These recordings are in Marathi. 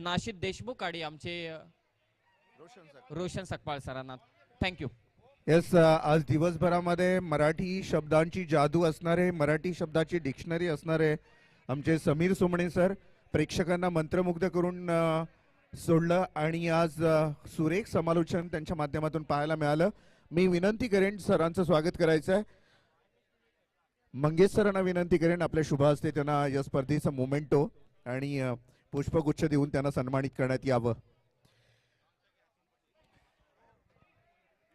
नाशिद देशमुख आणि आमचे रोशन सकपाळ सरांना थँक्यू. येस, आज दिवसभरामध्ये मराठी शब्दांची जादू असणारे, मराठी शब्दाची डिक्शनरी असणारे आमचे समीर सोमणे सर प्रेक्षकांना मंत्रमुग्ध करून सोडलं आणि आज सुरेख समालोचन त्यांच्या माध्यमातून पाहायला मिळालं. मी विनंती करेन सरांचं स्वागत करायचं आहे. मंगेश सरांना विनंती करेन आपल्या शुभ हस्ते त्यांना या स्पर्धेचा मोमेंटो आणि पुष्पगुच्छ देऊन त्यांना सन्मानित करण्यात यावं.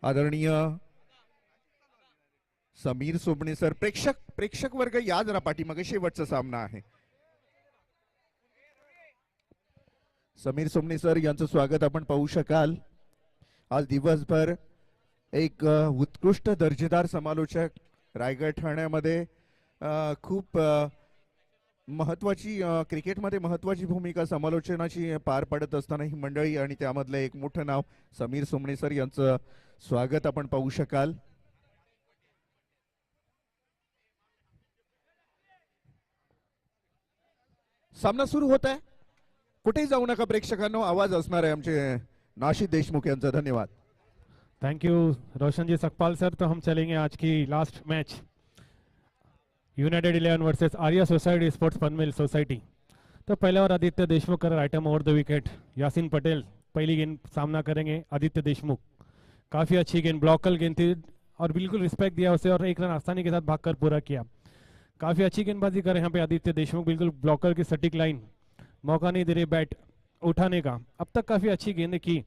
आदरणीय समीर सोमणे सर, प्रेक्षक वर्ग या जरा पाठीमागे शेवटचा सामना आहे. समीर सोमणे सर यांचं स्वागत आपण पाहू शकाल. आज दिवसभर एक उत्कृष्ट दर्जेदार समालोचक रायगड ठाण्यामध्ये खूप महत्वाची क्रिकेटमध्ये महत्वाची भूमिका समालोचनाची पार पडत असताना ही मंडळी आणि त्यामधलं एक मोठं नाव समीर सोमणे सर यांचं स्वागत आपण पाहू शकाल. सामना सुरू होत आहे. कुठेही जाऊ नका प्रेक्षकांनो, आवाज असणार आहे आमचे नाशिद देशमुख यांचा. धन्यवाद. Thank you Roshan ji Sakpal sir. तो हम चलेंगे आज की last match United 11 versus Arya society sports Panvel society. तो पहले और आदित्य देशमुख कर आइटम over the wicket. Yasin Patel पहली गेंद सामना करेंगे. आदित्य देशमुख काफ़ी अच्छी गेंद, ब्लॉकल गेंद थी और बिल्कुल रिस्पेक्ट दिया उसे और एक रन आसानी के साथ भागकर पूरा किया. काफ़ी अच्छी गेंदबाजी करे यहाँ पे आदित्य देशमुख. बिल्कुल ब्लॉकर की सटीक लाइन, मौका नहीं दे रही बैट उठाने का. अब तक काफ़ी अच्छी गेंदें की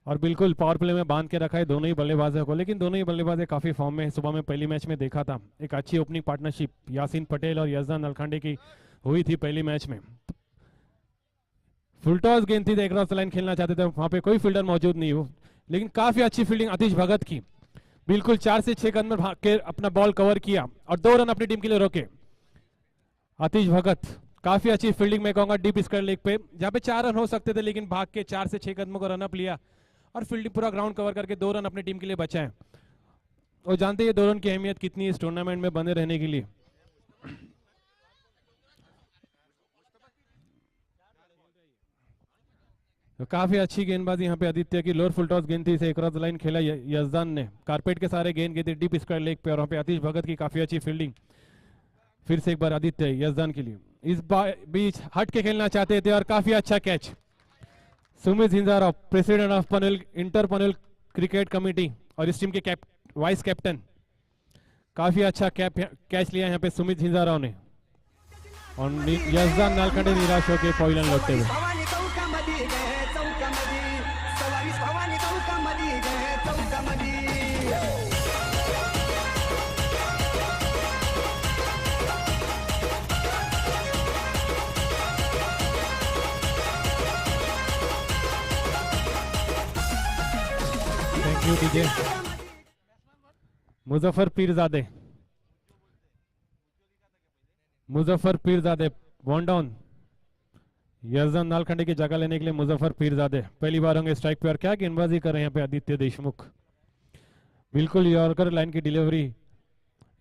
और बिल्कुल पावर प्ले में बांध के रखा है दोनों ही बल्लेबाजों को. लेकिन दोनों ही बल्लेबाजें काफ़ी फॉर्म में. सुबह में पहली मैच में देखा था एक अच्छी ओपनिंग पार्टनरशिप यासीन पटेल और यजदान नलखंडे की हुई थी पहली मैच में. फुल टॉस गेंद थी, एक क्रॉस लाइन खेलना चाहते थे, वहाँ पे कोई फील्डर मौजूद नहीं हो. लेकिन काफ़ी अच्छी फील्डिंग आतिश भगत की. बिल्कुल 4 से 6 कदम भाग के अपना बॉल कवर किया और 2 रन अपनी टीम के लिए रोके. आतिश भगत काफ़ी अच्छी फील्डिंग में कहूँगा डीप स्क्वायर लेग पे, जहाँ पे 4 रन हो सकते थे लेकिन भाग के 4 से 6 कदमों का रनअप लिया और फील्डिंग पूरा ग्राउंड कवर करके 2 रन अपनी टीम के लिए बचाए. और जानते हैं 2 रन की अहमियत कितनी है इस टूर्नामेंट में बने रहने के लिए. तो काफी अच्छी गेंदबाजी यहाँ पे आदित्य की. लोअर फुल टॉस गेंद थी, इसे एक क्रॉस लाइन खेला यजदान ने. कारपेट के सारे गेंद थी डीप स्क्वायर लेग पे और वहाँ पे आतिश भगत की काफी अच्छी फील्डिंग. फिर से एक बार आदित्य यजदान के लिए इस बीच हट के खेलना चाहते थे और काफी अच्छा catch. Sumit Jhinjharao president of Panvel inter Panvel cricket committee और इस टीम के वाइस कैप्टन, काफी अच्छा कैच लिया यहाँ पे सुमित झिंझाराव ने. और यजदान नालखंडे निराश होकर पॉइलन लौटते हुए. Thank you DJ. Muzaffar Peerzade one down. Yazdan Nalkhande की जगह लेने के लिए मुजफ्फर पीरजादे पहली बार होंगे स्ट्राइक पे. और क्या गेंदबाजी कर रहे हैं यहाँ पे आदित्य देशमुख. बिल्कुल यॉर्कर लाइन की डिलीवरी.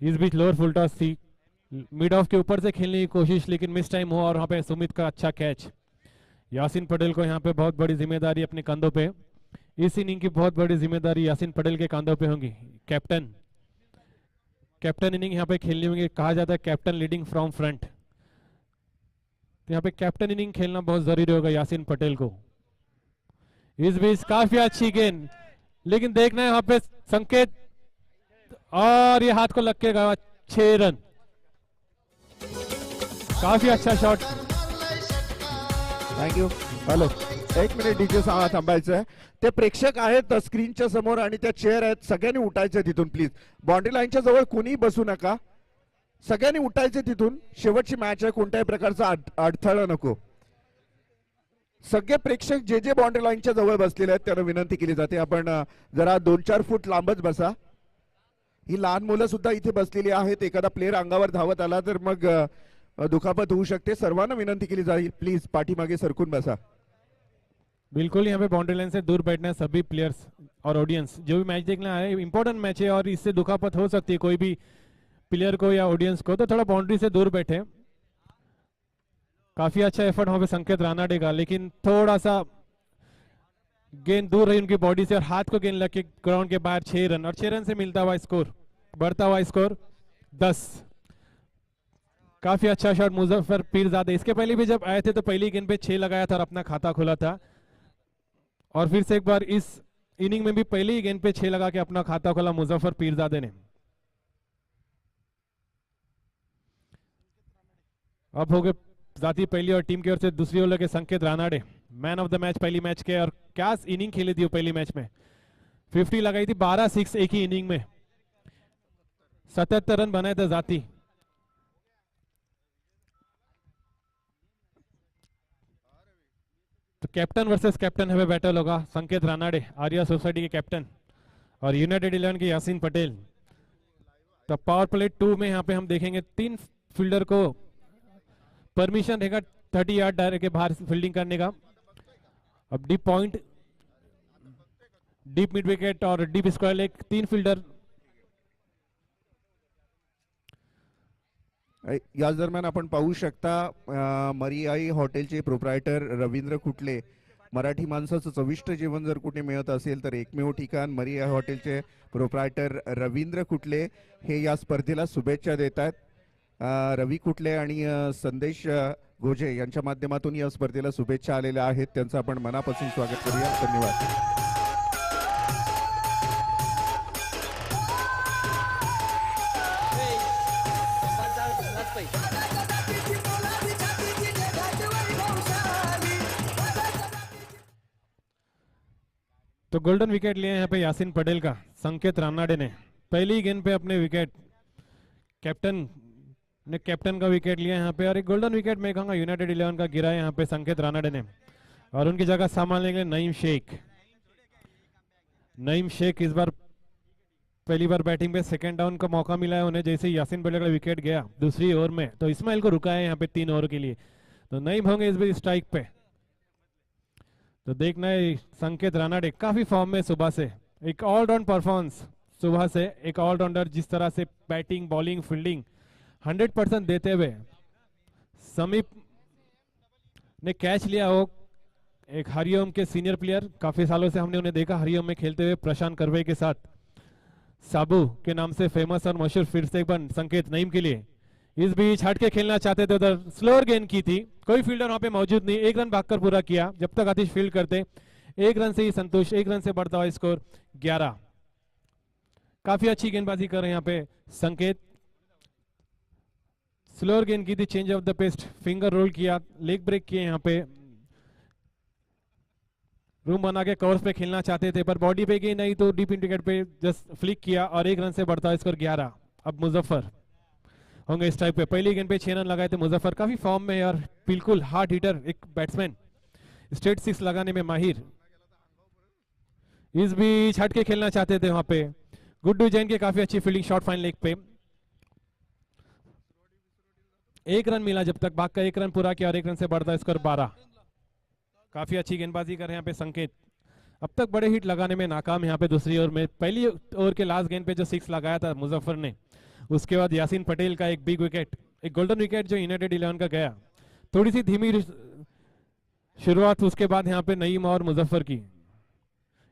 इस बीच लोअर फुल टॉस थी, मिड ऑफ के ऊपर से खेलने की कोशिश लेकिन मिस टाइम हुआ और वहाँ पे सुमित का अच्छा कैच. यासीन पटेल को यहाँ पे बहुत बड़ी जिम्मेदारी अपने कंधों पे. इस इनिंग की बहुत बड़ी जिम्मेदारी यासीन पटेल के कंधों पे होंगी. कैप्टन इनिंग यहाँ पे खेलनी होगी. कहा जाता है कैप्टन लीडिंग फ्रॉम फ्रंट. तो यहाँ पे कैप्टन इनिंग खेलना बहुत जरूरी होगा यासीन पटेल को. इस बीच काफी अच्छी गेंद, लेकिन देखना है यहाँ पे संकेत और ये हाथ को लग के गया. 6 रन. काफी अच्छा shot. Thank you. Hello, 1 minute DJ थांबायचं आहे. ते प्रेक्षक आहेत स्क्रीनच्या समोर आणि त्या चेअर आहेत, सगळ्यांनी उठायचं तिथून प्लीज. बाउंड्री लाईनच्या जवळ कोणी बसू नका, सगळ्यांनी उठायचे तिथून. शेवटची मॅच आहे, कोणत्याही प्रकारचा अडथळा नको. सगळे प्रेक्षक जे जे बाउंड्री लाईनच्या जवळ बसलेले आहेत त्यांना विनंती केली जाते आपण जरा 2-4 फूट लांबच बसा. ही लहान मुलं सुद्धा इथे बसलेली आहेत. एखादा प्लेयर अंगावर धावत आला तर मग दुखापत होऊ शकते. सर्वांना विनंती केली जाईल प्लीज पाठीमागे सरकून बसा. बिल्कुल यहाँ पे बाउंड्री लाइन से दूर बैठना है सभी प्लेयर्स और ऑडियंस. जो भी मैच देखना है इंपॉर्टेंट मैच है और इससे दुखापत हो सकती है कोई भी प्लेयर को या ऑडियंस को, तो थोड़ा बाउंड्री से दूर बैठे. काफी अच्छा एफर्ट वहां पे संकेत रानाडे का, लेकिन थोड़ा सा गेंद दूर रही उनकी बॉडी से और हाथ को गेंद लग के ग्राउंड के बाहर 6 रन, और 6 रन से मिलता हुआ स्कोर, बढ़ता हुआ स्कोर 10। काफी अच्छा शॉट मुजफ्फर पीरजादे, इसके पहले भी जब आए थे तो पहली गेंद पे 6 लगाया था और अपना खाता खोला था, और फिर से एक बार इस इनिंग में भी पहली ही गेंद पे 6 लगा के अपना खाता खोला मुजफ्फर पीरजादे ने। अब हो गए जाती पहली और टीम की ओर से दूसरी ओर के संकेत Ranade, man of the match पहली मैच के, और क्या इनिंग खेली थी पहली मैच में, 50 लगाई थी, 12 6 एक ही इनिंग में, 77 रन बनाए थे जाती। तो कैप्टन वर्सेस कैप्टन है बैटल होगा, संकेत रानाडे आर्या सोसाइटी के कैप्टन और यूनाइटेड 11 के यासीन पटेल। तो पावर प्ले 2 में यहाँ पे हम देखेंगे 3 फील्डर को परमिशन रहेगा 30 यार्ड दायरे के बाहर फील्डिंग करने का। अब deep point, deep mid wicket और डीप स्क्वायर लेग, 3 फील्डर। याच दरम्यान आपण पाहू शकता मरियाई हॉटेलचे प्रोप्रायटर रवींद्र कुटले, मराठी माणसाचं चविष्ट जेवण जर कुठे मिळत असेल तर एकमेव ठिकाण मरियाई हॉटेलचे प्रोप्रायटर रवींद्र कुटले हे या स्पर्धेला शुभेच्छा देत आहेत। रवी कुटले आणि संदेश गोजे यांच्या माध्यमातून या स्पर्धेला शुभेच्छा आलेल्या आहेत, त्यांचं आपण मनापासून स्वागत करूया। धन्यवाद। तो गोल्डन विकेट लिया यहाँ पे यासीन पटेल का, संकेत रानाडे ने पहली गेंद पे अपने विकेट, कैप्टन ने कैप्टन का विकेट लिया यहाँ पे, और एक गोल्डन विकेट मैं कहूँगा यूनाइटेड 11 का गिरा है यहाँ पे संकेत रानाडे ने, और उनकी जगह संभालने के लिए नईम शेख। नईम शेख इस बार पहली बार बैटिंग पे सेकंड डाउन का मौका मिला है उन्हें, जैसे यासीन पटेल का विकेट गया दूसरी ओवर में तो इस्माइल को रुका है यहाँ पे 3 ओवर के लिए, तो नईम होंगे इस बार स्ट्राइक पे। तो देखना है संकेत रानाडे काफी फॉर्म में सुबह से, एक ऑलराउंड परफॉर्मेंस सुबह से, एक ऑलराउंडर जिस तरह से बैटिंग बॉलिंग फील्डिंग 100% देते हुए। समीप ने कैच लिया, वो एक हरिओम के सीनियर प्लेयर, काफी सालों से हमने उन्हें देखा हरिओम में खेलते हुए प्रशांत करवे के साथ, साबू के नाम से फेमस और मशहूर। फिर से एक बार संकेत नईम के लिए, इस बीच हट के खेलना चाहते थे, उधर स्लोअर गेंद की थी, कोई फील्डर वहां पे मौजूद नहीं, 1 रन भागकर पूरा किया, जब तक आतिश फील्ड करते 1 रन से ही संतोष, 1 रन से बढ़ता हुआ स्कोर 11। काफी अच्छी गेंदबाजी कर रहे हैं यहाँ पे संकेत, स्लोअर गेंद की थी, change of the pace, finger roll किया, लेग ब्रेक किए, यहाँ पे रूम बना के कवर्स पे खेलना चाहते थे पर बॉडी पे गई नहीं, तो डीप इन विकेट पे जस्ट फ्लिक किया और 1 रन से बढ़ता है स्कोर 11। अब मुजफ्फर होंगे इस टाइप पे, पहली गेंद पे 6 रन लगाए थे मुजफ्फर, काफी फॉर्म में और बिल्कुल हार्ड हिटर, एक बैट्समैन, स्ट्रेट 6 लगाने में माहिर। इस बीच हट के खेलना चाहते थे वहां पे गुड्डू जैन के, काफी अच्छी फील्डिंग, शॉर्ट फाइन लेग पे 1 रन मिला, जब तक भाग का 1 रन पूरा किया और 1 रन से बढ़ता है स्कोर 12। काफी अच्छी गेंदबाजी कर रहे हैं यहाँ पे संकेत, अब तक बड़े हिट लगाने में नाकाम यहाँ पे दूसरी ओवर में। पहली ओवर के लास्ट गेंद पे जो 6 लगाया था मुजफ्फर ने, उसके बाद यासीन पटेल का एक बिग विकेट, एक गोल्डन विकेट जो यूनाइटेड 11 का गया, थोड़ी सी धीमी शुरुआत, उसके बाद यहाँ पे नईम और मुजफ्फर की।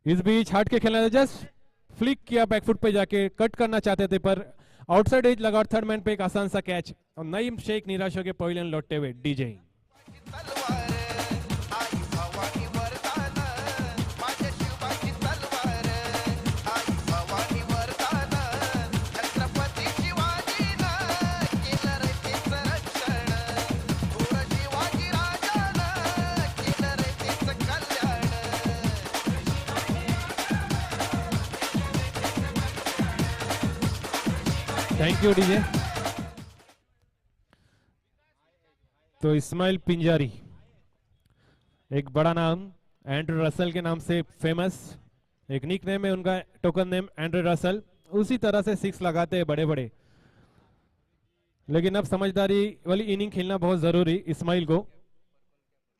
इस बीच हट के खेलना, जस्ट फ्लिक किया बैकफुट पे जाके, कट करना चाहते थे पर आउटसाइड एज लगा और थर्ड मैन पे एक आसान सा कैच, और नईम शेख निराश होकर पवेलियन लौटते हुए डीजे। Thank you DJ. तो इस्माइल पिंजारी, एक बड़ा नाम, एंड्रू रसल के नाम से फेमस, एक निक नेम है उनका, टोकन नेम एंड्रू रसल, उसी तरह से 6 लगाते हैं बड़े बड़े, लेकिन अब समझदारी वाली इनिंग खेलना बहुत जरूरी इस्माइल को।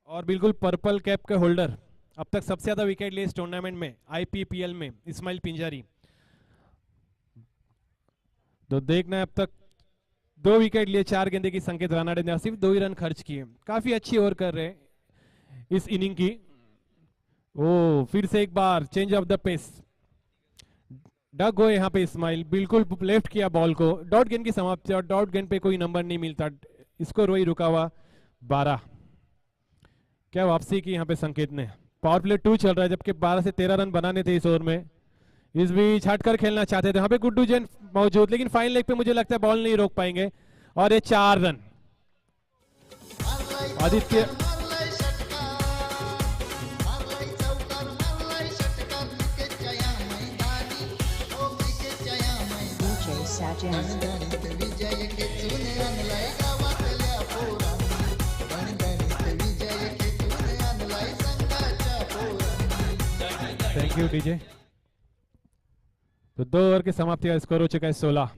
और बिल्कुल पर्पल कैप के होल्डर, अब तक सबसे ज्यादा विकेट लिए इस टूर्नामेंट में आईपीपीएल में, इस्माइल पिंजारी। तो देखना है अब तक 2 विकेट लिए 4 गेंदे की संकेत रानाडे ने सिर्फ 2 ही रन खर्च किए। काफी अच्छी ओवर कर रहे हैं इस इनिंग की। ओ फिर से एक बार चेंज ऑफ द पेस, डग गए यहाँ पे इस्माइल, बिल्कुल लेफ्ट किया बॉल को। डॉट गेंद की समाप्ति और डॉट गेंद पे कोई नंबर नहीं मिलता। स्कोर वही रुका हुआ 12। क्या वापसी की यहाँ पे संकेत ने। पावर प्ले 2 चल रहा है जबकि 12 से 13 रन बनाने थे इस ओवर में। इस बीच हटकर खेलना चाहते थे, यहाँ पे गुड्डू जैन मौजूद, लेकिन फाइन लेग पे मुझे लगता है बॉल नहीं रोक पाएंगे और ये 4 run. Aditya thank you DJ. तो 2 ओवर की समाप्ति का स्कोर हो चुका है 16।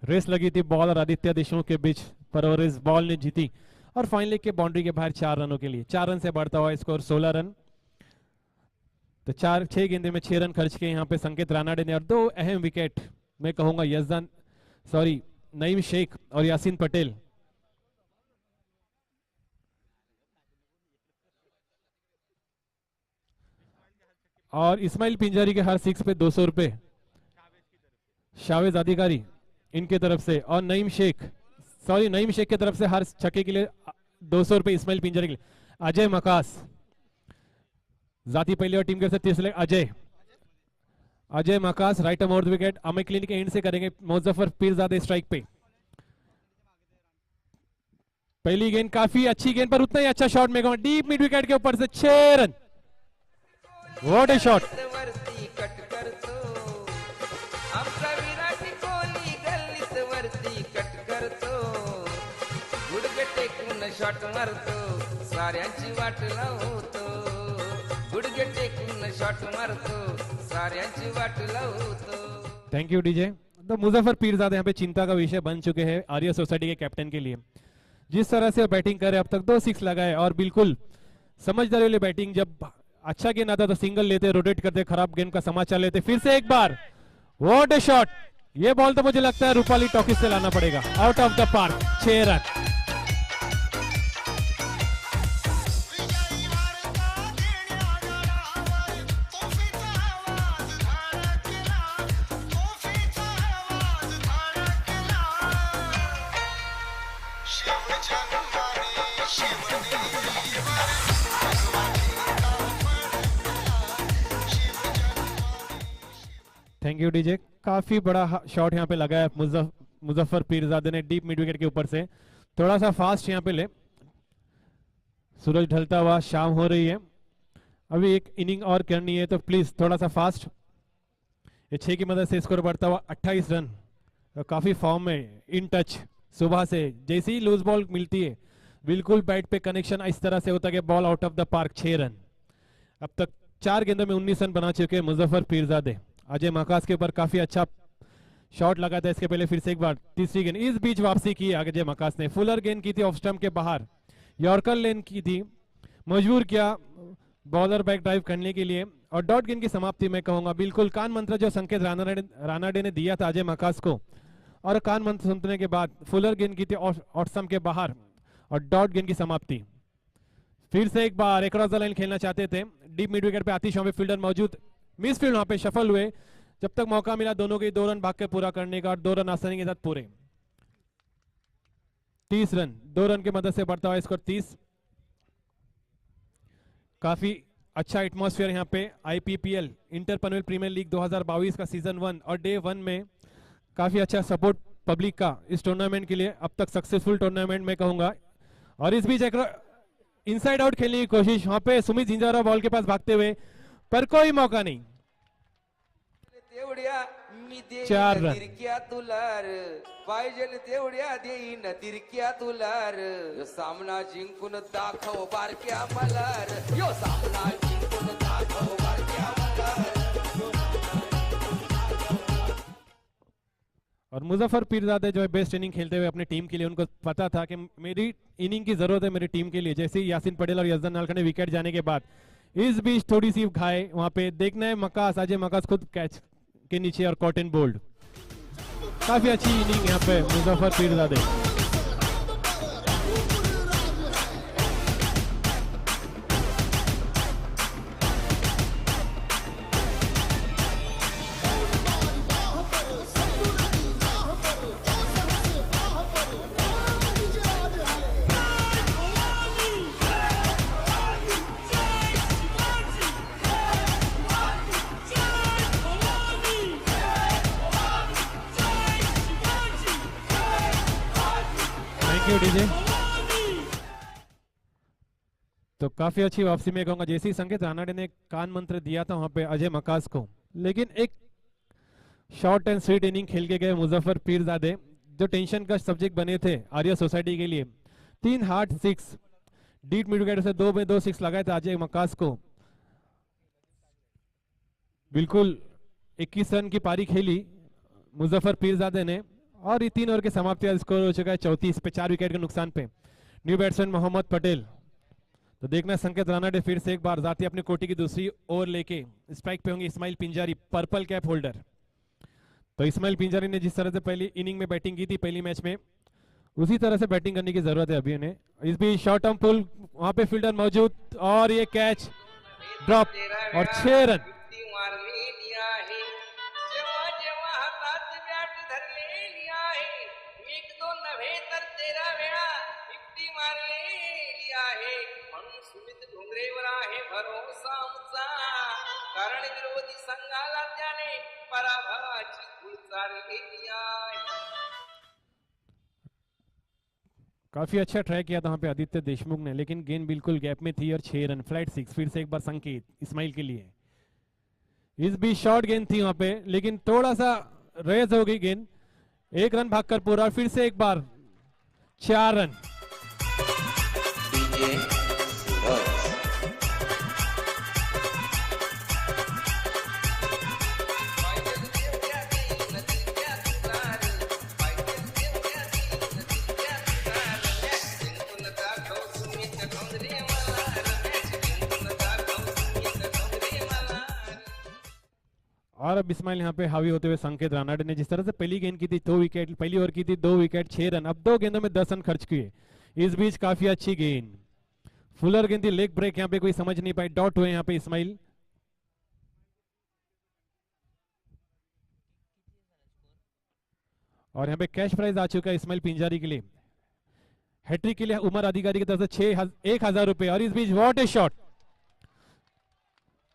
रेस लगी थी बॉल और आदित्य देशमुख के बीच, पर और इस बॉल ने जीती और फाइनली के बाउंड्री के बाहर 4 रनों के लिए 4 रन से बढ़ता हुआ स्कोर 16 रन। तो 6 गेंदे में 6 रन खर्च किए यहाँ पे संकेत रानाडे ने और 2 अहम विकेट मैं कहूंगा नईम शेख और यासीन पटेल। और इस्माइल पिंजारी के हर 6 पे 200 रुपए शावेज अधिकारी इनके तरफ से, और नईम शेख की तरफ से हर छक्के के लिए 200 रुपए इस्माइल पिंजारी के लिए। अजय मकास जाती पहले और टीम के तीसरे Ajay Makas right arm over wicket. Amay clinic के एंड से करेंगे मुजफ्फर पीरजादे स्ट्राइक पे। पहली गेंद काफी अच्छी गेंद पर उतना ही अच्छा शॉट में डीप मिड विकेट के ऊपर से 6 run. What a shot. Shot मारतो साऱ्यांची वाट लावतो, गुडघे टेकून शॉट मारतो साऱ्यांची वाट लावतो। Thank you DJ. तो मुजफ्फर पीरजादे यहाँ पे चिंता का विषय बन चुके हैं आर्य सोसाइटी के कैप्टन के लिए। जिस तरह से बैटिंग करे अब तक 2 6 लगाए और बिल्कुल समझदारी वाली बैटिंग। जब अच्छा गेंद आता तो सिंगल लेते, रोटेट करते, खराब गेंद का समाचार लेते। फिर से एक बार व्हाट ए शॉट। ये बॉल तो मुझे लगता है रूपाली टॉकीज से लाना पड़ेगा, out of the park. 6 run. Thank you DJ. काफी बड़ा शॉट यहाँ पे लगा है मुजफ्फर पीरजादे ने डीप मिड विकेट के ऊपर से। थोड़ा सा फास्ट यहाँ पे ले, सूरज ढलता हुआ, शाम हो रही है, अभी एक इनिंग और करनी है तो प्लीज थोड़ा सा फास्ट। ये 6 की मदद से स्कोर बढ़ता हुआ 28 रन। तो काफी फॉर्म में, इन टच सुबह से। जैसे ही लूज बॉल मिलती है बिल्कुल बैट पे कनेक्शन इस तरह से होता है कि ball out of the park. 6 run. अब तक 4 गेंदों में 19 रन बना चुके हैं मुजफ्फर पीरजादे। अजय मकास के ऊपर काफी अच्छा शॉट लगा था इसके पहले। फिर से एक बार तीसरी गेंद, इस बीच वापसी की अजय मकास ने। फुलर गेंद की थी ऑफ स्टंप के बाहर, यॉर्कर लेन की थी, मजबूर किया बॉलर बैक ड्राइव करने के लिए। और डॉट गेंद की समाप्ति मैं कहूंगा बिल्कुल कान मंत्र जो संकेत रानाडे ने दिया था अजय मकास को, और कान मंत्र सुनने के बाद फुलर गेंद की थी ऑफ स्टंप के बाहर और डॉट गेंद की समाप्ति। फिर से एक बार अक्रॉस द लाइन खेलना चाहते थे, डीप मिड विकेट पे आतिश पे फील्डर मौजूद, मिस फील्ड वहां पे शफल हुए। जब तक मौका मिला दोनों के 2 रन भाग के पूरा करने का और 2 रन आसानी के साथ पूरे। 30 रन, 2 रन की मदद से बढ़ता हुआ स्कोर 30। काफी अच्छा एटमॉस्फेयर यहाँ पे। आईपीपीएल इंटर पनवेल प्रीमियर लीग 2022 का सीजन 1 और डे 1 में काफी अच्छा सपोर्ट पब्लिक का इस टूर्नामेंट के लिए। अब तक सक्सेसफुल टूर्नामेंट में कहूंगा। और इस बीच इनसाइड आउट खेलने की कोशिश, वहां पे सुमित जिंजारा बॉल के पास भागते हुए, पर कोई मौका नहीं। 4 रन। तिरक्या तुलार पाहिजे तेवढ्या देईन तिरक्या तुलार, यो सामना जिंकून दाखव बारक्या मलार, यो सामना जिंकून दाखव बारक्या मलार। और मुजफ्फर पीरजादे जो है बेस्ट इनिंग खेलते हुए अपनी टीम के लिए, उनको पता था कि मेरी इनिंग की जरूरत है मेरी टीम के लिए। जैसे ही यासीन पटेल और यजदान नालखा ने विकेट जाने के बाद इस बीच थोड़ी सी घाय वहां पे देखना है। मकास, अजय मकास खुद कैच के नीचे और कॉटन बोल्ड। काफी अच्छी इनिंग यहाँ पे Muzaffar Peerzade. Thank you DJ. तो काफी अच्छी वापसी में कहूंगा, जैसे ही संकेत रानाडे ने कान मंत्र दिया था वहां पे अजय मकास को, लेकिन एक शॉर्ट एंड स्वीट इनिंग खेल के गए मुजफ्फर पीरजादे, जो टेंशन का सब्जेक्ट बने थे आर्या सोसाइटी के लिए। 3 हार्ड 6 डीट मिड विकेट से 2 में 2 6 लगाए थे अजय मकास को। बिल्कुल 21 रन की पारी खेली मुजफ्फर पीरजादे ने, और ये 3 ओवर के समाप्ति स्कोर हो चुका है 34 पे, 4 विकेट के नुकसान पे। New batsman Mohammad Patel. तो देखना संकेत रानाडे फिर से एक बार जाती अपनी कोटी की दूसरी ओवर लेके स्ट्राइक पे होंगे Ismail Pinjari, purple cap holder. तो इस्माइल पिंजारी ने जिस तरह से पहली इनिंग में बैटिंग की थी पहली मैच में, उसी तरह से बैटिंग करने की जरूरत है अभी इन्हें। इस भी शॉर्ट टर्म पुल, वहां पे फील्डर मौजूद, और ये कैच ड्रॉप और 6 रन। कारण विरोधी संघाला त्याने पराभवाची धूळ चारलेली आहे। काफी अच्छा ट्राई किया था वहां पे आदित्य देशमुख ने, लेकिन गेंद बिल्कुल गैप में थी और 6 रन, फ्लैट 6। फिर से एक बार संकेत इस्माइल के लिए, इस भी शॉर्ट गेंद थी वहां पे, लेकिन थोड़ा सा रेस हो गई गेंद, 1 रन भागकर पूरा। फिर से एक बार 4 रन। और अब इस्माइल यहाँ पे हावी होते हुए संकेत रानाडे ने जिस तरह से पहली गेंद की थी 2 विकेट, पहली ओवर की थी 2 विकेट 6 रन, अब 2 गेंदों में 10 रन खर्च किए। इस बीच काफी अच्छी गेंद, फुलर गेंद थी, लेग ब्रेक यहाँ पे कोई समझ नहीं पाए, डॉट हुए यहाँ पे इस्माइल। और यहाँ पे कैश प्राइज आ चुका है इस्माइल पिंजारी के लिए, हैट्रिक के लिए उमर अधिकारी की तरफ से 1000 रुपए। और इस बीच व्हाट ए शॉट,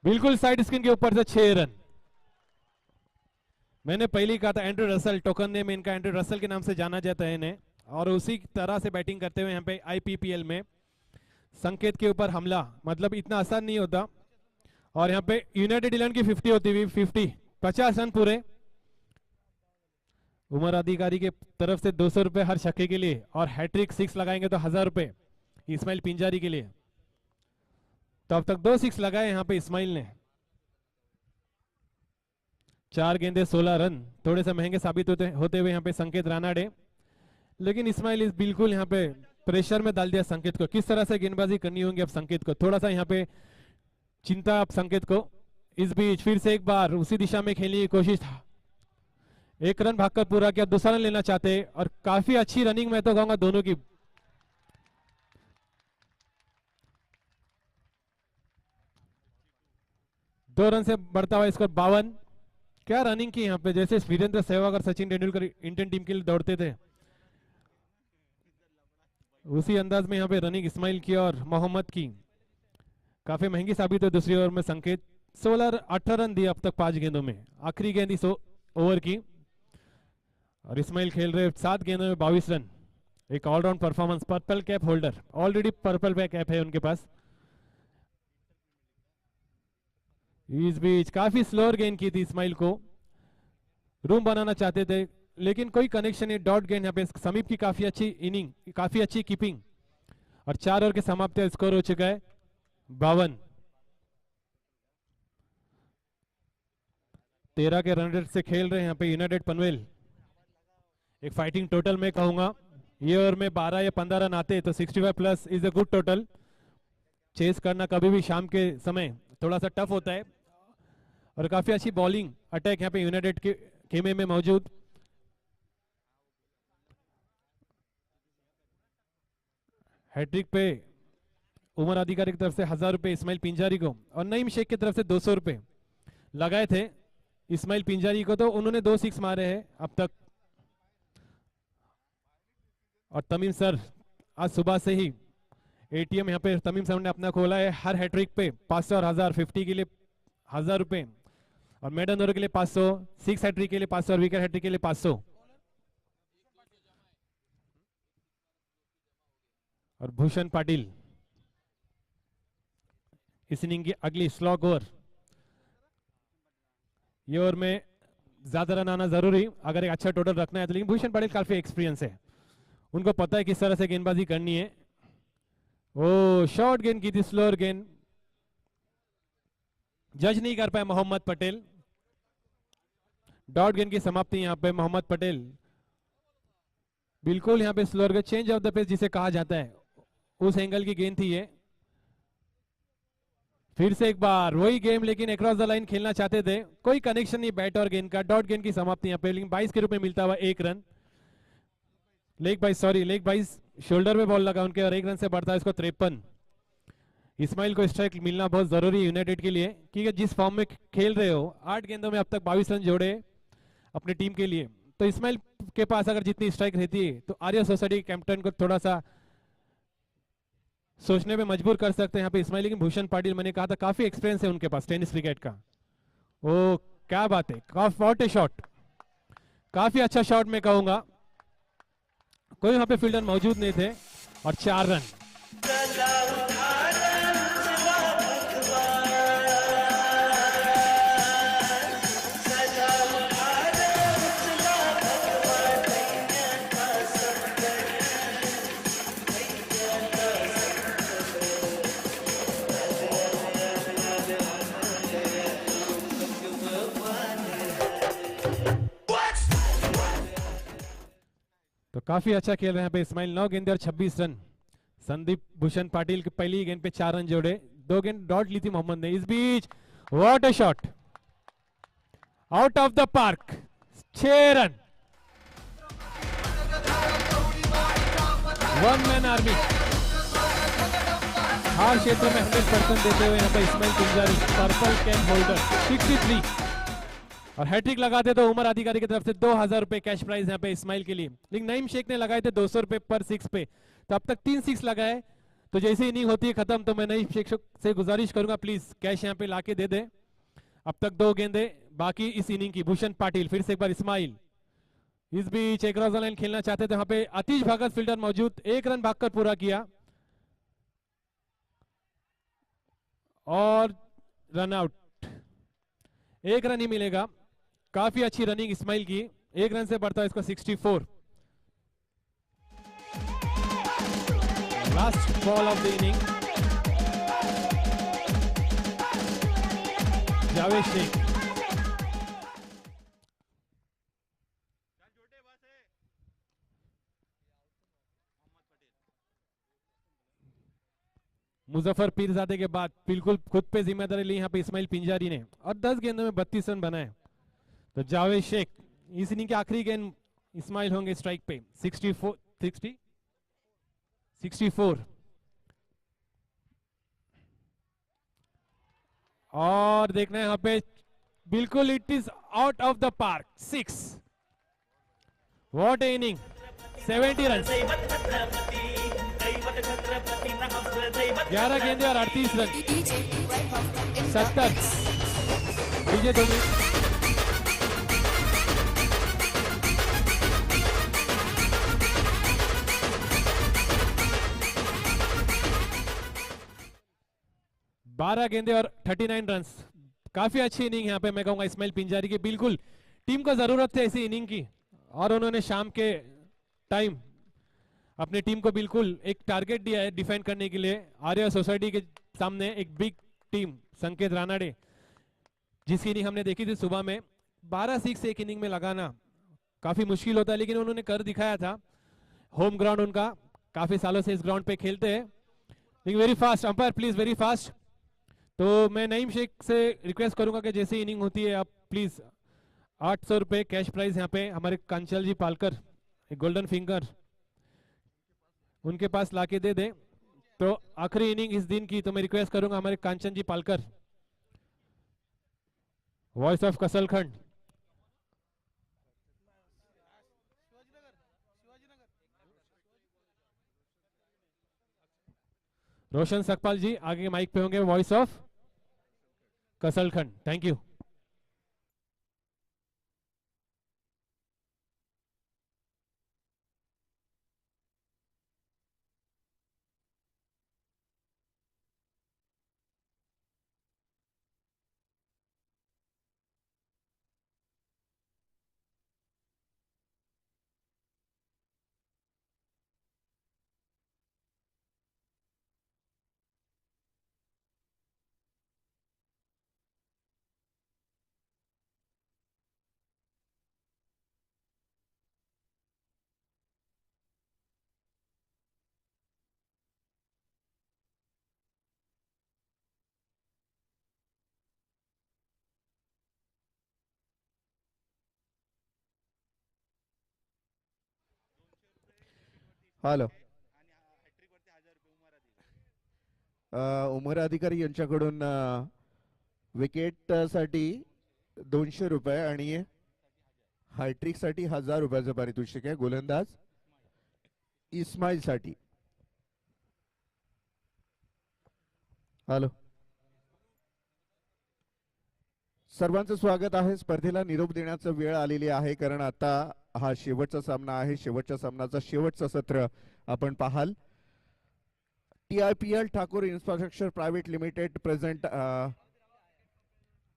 बिल्कुल साइड स्क्रीन के ऊपर से 6 रन। मैंने पहले ही कहा था एंड्रू रसल, टोकन नेम इनका एंड्रू रसल के नाम से जाना जाता है इन्हें, और उसी तरह से बैटिंग करते हुए यहाँ पे आईपीपीएल में संकेत के ऊपर हमला मतलब इतना आसान नहीं होता। और यहाँ पे यूनाइटेड इंग्लैंड की 50 होती हुई 50 रन पूरे। उमर अधिकारी के तरफ से 200 रुपए हर छक्के के लिए, और हैट्रिक 6 लगाएंगे तो 1000 रुपए इस्माइल पिंजारी के लिए। तो अब तक 2 6 लगाए यहाँ पे इस्माइल ने, 4 गेंदे 16 रन, थोड़े से महंगे साबित होते हुए यहाँ पे संकेत रानाडे। लेकिन इस्माइल इस बिल्कुल यहाँ पे प्रेशर में डाल दिया संकेत को, किस तरह से गेंदबाजी करनी होगी अब संकेत को, थोड़ा सा यहाँ पे चिंता अब संकेत को। इस बीच फिर से एक बार उसी दिशा में खेलने की कोशिश था, 1 रन भागकर पूरा किया, दूसरा रन लेना चाहते, और काफी अच्छी रनिंग मैं तो कहूंगा दोनों की। दो रन से बढ़ता हुआ स्कोर 52। क्या रनिंग की यहाँ पे, जैसे वीरेंद्र सहवाग और सचिन तेंदुलकर इंडियन टीम के लिए दौड़ते थे, उसी अंदाज में यहाँ पे रनिंग इस्माइल की और मोहम्मद की काफी महंगी साबित हुई। दूसरी ओवर में संकेत 18 रन दिए अब तक 5 गेंदों में, आखिरी गेंद इस ओवर की, और इस्माइल खेल रहे 7 गेंदों में 22 रन। एक all round performance, purple cap holder, already purple cap है उनके पास। इस बीच काफी स्लोअर गेंद की थी इस्माइल को, रूम बनाना चाहते थे लेकिन कोई कनेक्शन नहीं, डॉट गेंद यहाँ पे। समीप की काफी अच्छी इनिंग, काफी अच्छी कीपिंग, और 4 ओवर के समाप्ति स्कोर हो चुका है 52। 13 के रन रेट से खेल रहे हैं यहाँ पे यूनाइटेड पनवेल। एक फाइटिंग टोटल में कहूंगा, ये ओवर में 12 या 15 रन आते तो 65 plus is a good total. Chase करना कभी भी शाम के समय थोड़ा सा टफ होता है, और काफी अच्छी बॉलिंग अटैक यहाँ पे यूनाइटेड के खेमे में मौजूद। हैट्रिक पे उमर अधिकारी की तरफ से 1000 रुपए इस्माइल पिंजारी को, और नईम शेख की तरफ से 200 रुपए लगाए थे इस्माइल पिंजारी को, तो उन्होंने 2 6 मारे हैं अब तक। और तमीम सर आज सुबह से ही एटीएम यहाँ पे तमीम सर ने अपना खोला है, हर हैट्रिक पे 500 और 1000, 50 के लिए 1000 रुपए, और मेडन ओवर के लिए 500, 6 हैट्रिक के लिए 500 और विकेट हैट्रिक के लिए 500। और भूषण पाटिल इस इनिंग की अगली स्लॉग ओवर। ये ओवर में ज्यादा रन आना जरूरी अगर एक अच्छा टोटल रखना है तो, लेकिन भूषण पाटिल काफी एक्सपीरियंस है, उनको पता है किस तरह से गेंदबाजी करनी है। ओ शॉर्ट गेंद की थी, स्लोअर गेंद, जज नहीं कर पाए मोहम्मद पटेल। डॉट गेंद की समाप्ति यहां पे मोहम्मद पटेल, बिल्कुल यहां पे स्लोअर गेंद, चेंज ऑफ द पेस जिसे कहा जाता है, उस एंगल की गेंद थी ये। फिर से एक बार वही गेम, लेकिन अक्रॉस द लाइन खेलना चाहते थे, कोई कनेक्शन नहीं बैट और गेंद का। डॉट गेंद की समाप्ति यहां पे, लेकिन 22 के रूप में मिलता हुआ एक रन। लेग बाइस शोल्डर में बॉल लगा उनके और एक रन से बढ़ता है इसको 53। इस्माइल को स्ट्राइक मिलना बहुत जरूरी है यूनाइटेड के लिए, क्योंकि जिस फॉर्म में खेल रहे हो, 8 गेंदों में अब तक 22 रन जोड़े अपनी टीम के लिए, तो इस्माइल के पास अगर जितनी स्ट्राइक रहती है तो आर्या सोसाइटी कैप्टन को थोड़ा सा सोचने में मजबूर कर सकते हैं यहाँ पे इस्माइल। लेकिन भूषण पाटिल, मैंने कहा था काफी एक्सपीरियंस है उनके पास टेनिस क्रिकेट का। ओ क्या बात है, व्हाट ए शॉट, काफी अच्छा शॉट मैं कहूंगा। कोई वहां पे फील्डर मौजूद नहीं थे और 4 रन। तो काफी अच्छा खेल रहे हैं यहाँ पे इस्माइल, 9 गेंदे और 26 रन। संदीप भूषण पाटिल की पहली गेंद पे 4 रन जोड़े, 2 गेंद डॉट ली थी मोहम्मद ने। इस बीच what a shot, out of the park, 6 run. One man army, हर क्षेत्र में 100% देते हुए यहाँ पे Ismail Pinjari, purple cap holder 63, और हैट्रिक लगाते तो उमर अधिकारी की तरफ से 2000 रुपए कैश प्राइज यहाँ पे इस्माइल के लिए। लेकिन नईम शेख ने लगाए थे 200 रुपए पर 6 पे, तो अब तक 3 6 लगाए। तो जैसे इनिंग होती है खत्म तो मैं नईम शेख से गुजारिश करूंगा प्लीज कैश यहाँ पे लाके दे दे। अब तक 2 गेंदे बाकी इस इनिंग की। भूषण पाटिल, फिर से एक बार इस्माइल, इस बीच एक क्रॉस लाइन खेलना चाहते थे, यहाँ पे आतिश भगत फील्डर मौजूद, 1 रन भागकर पूरा किया और रन आउट, 1 रन ही मिलेगा। काफी अच्छी रनिंग इस्माइल की, 1 रन से बढ़ता है इसका 64। Last ball of the inning, Javed Shaikh. Muzaffar Peerzade के बाद बिल्कुल खुद पे जिम्मेदारी ली यहाँ पे इस्माइल पिंजारी ने, और 10 गेंदों में 32 रन बनाए। तो जावेद शेख, इस इनिंग की आखिरी गेंद इस्माइल होंगे स्ट्राइक पे, 64। और देखना है यहाँ पे, बिल्कुल it is out of the park, 6। What A inning, 70 run, 11 गेंदे और 38 रन, 70। विजय धोनी। बारह गेंदे और 39 रन, काफी अच्छी इनिंग यहाँ पे मैं कहूंगा इस्माइल पिंजारी की। बिल्कुल टीम को जरूरत है ऐसी इनिंग की, और उन्होंने शाम के टाइम अपनी टीम को बिल्कुल एक टारगेट दिया है डिफेंड करने के लिए। आर्या सोसाइटी के सामने एक बिग टीम संकेत रानाडे, जिसकी इनिंग हमने देखी थी सुबह में, 12 6 एक इनिंग में लगाना काफी मुश्किल होता है, लेकिन उन्होंने कर दिखाया था। होम ग्राउंड उनका, काफी सालों से इस ग्राउंड पे खेलते हैं। लेकिन very fast umpire please, very fast. तो मैं नईम शेख से रिक्वेस्ट करूंगा कि जैसे इनिंग होती है आप प्लीज 800 रुपए कैश प्राइज यहाँ पे हमारे कांचल जी पालकर, एक गोल्डन फिंगर उनके पास लाके दे दे। तो आखिरी इनिंग इस दिन की, तो मैं रिक्वेस्ट करूंगा हमारे कांचन जी पालकर, वॉइस ऑफ कसलखंड, रोशन सकपाल जी आगे माइक पे होंगे, voice of Kasalkhand. Thank you. Hello Umar Adhikari यांच्याकडून विकेट साठी 200 रुपये आणि हॅट्रिक साठी 1000 रुपयाचं पारितोषिक आहे. गोलंदाज इस्माईल साठी. हॅलो सर्वांचं स्वागत आहे. स्पर्धेला निरोप देण्याचा वेळ आलेली आहे कारण आता हा शेवटचा सामना आहे. शेवटच्या सामनाचा शेवटचं सत्र आपण पाहाल. TIPL Thakur infrastructure private limited present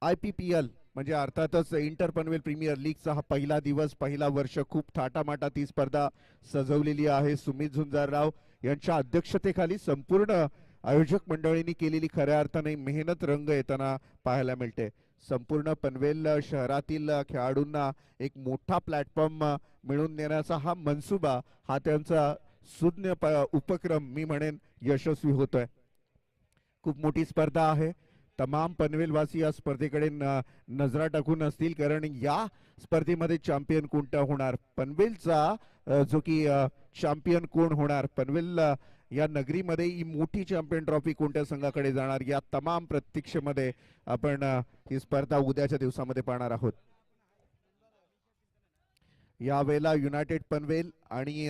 IPPL म्हणजे अर्थातच इंटर पनवेल प्रीमियर लीगचा हा पहिला दिवस, पहिला वर्ष. खूप थाटामाटात ही स्पर्धा सजवलेली आहे. सुमित झुंजारराव यांच्या अध्यक्षतेखाली संपूर्ण आयोजक मंडळींनी केलेली खऱ्या अर्थाने मेहनत रंग येताना पाहायला मिळते. संपूर्ण पनवेल शहरातील खेळाडूंना एक मोठा प्लॅटफॉर्म मिळवून देण्याचा हा मनसुबा, हा त्यांचा सुज्ञ उपक्रम मी म्हणेन यशस्वी होतोय. खूप मोठी स्पर्धा आहे. तमाम पनवेलवासी या स्पर्धेकडे नजरा टाकून असतील कारण या स्पर्धेमध्ये चॅम्पियन कोणता होणार, पनवेलचा जो की चॅम्पियन कोण होणार, पनवेल या नगरीमध्ये ही मोठी चॅम्पियन ट्रॉफी कोणत्या संघाकडे जाणार, या तमाम प्रतीक्षेमध्ये आपण ही स्पर्धा उद्याच्या दिवसामध्ये पाहणार आहोत. यावेळेला युनायटेड पनवेल आणि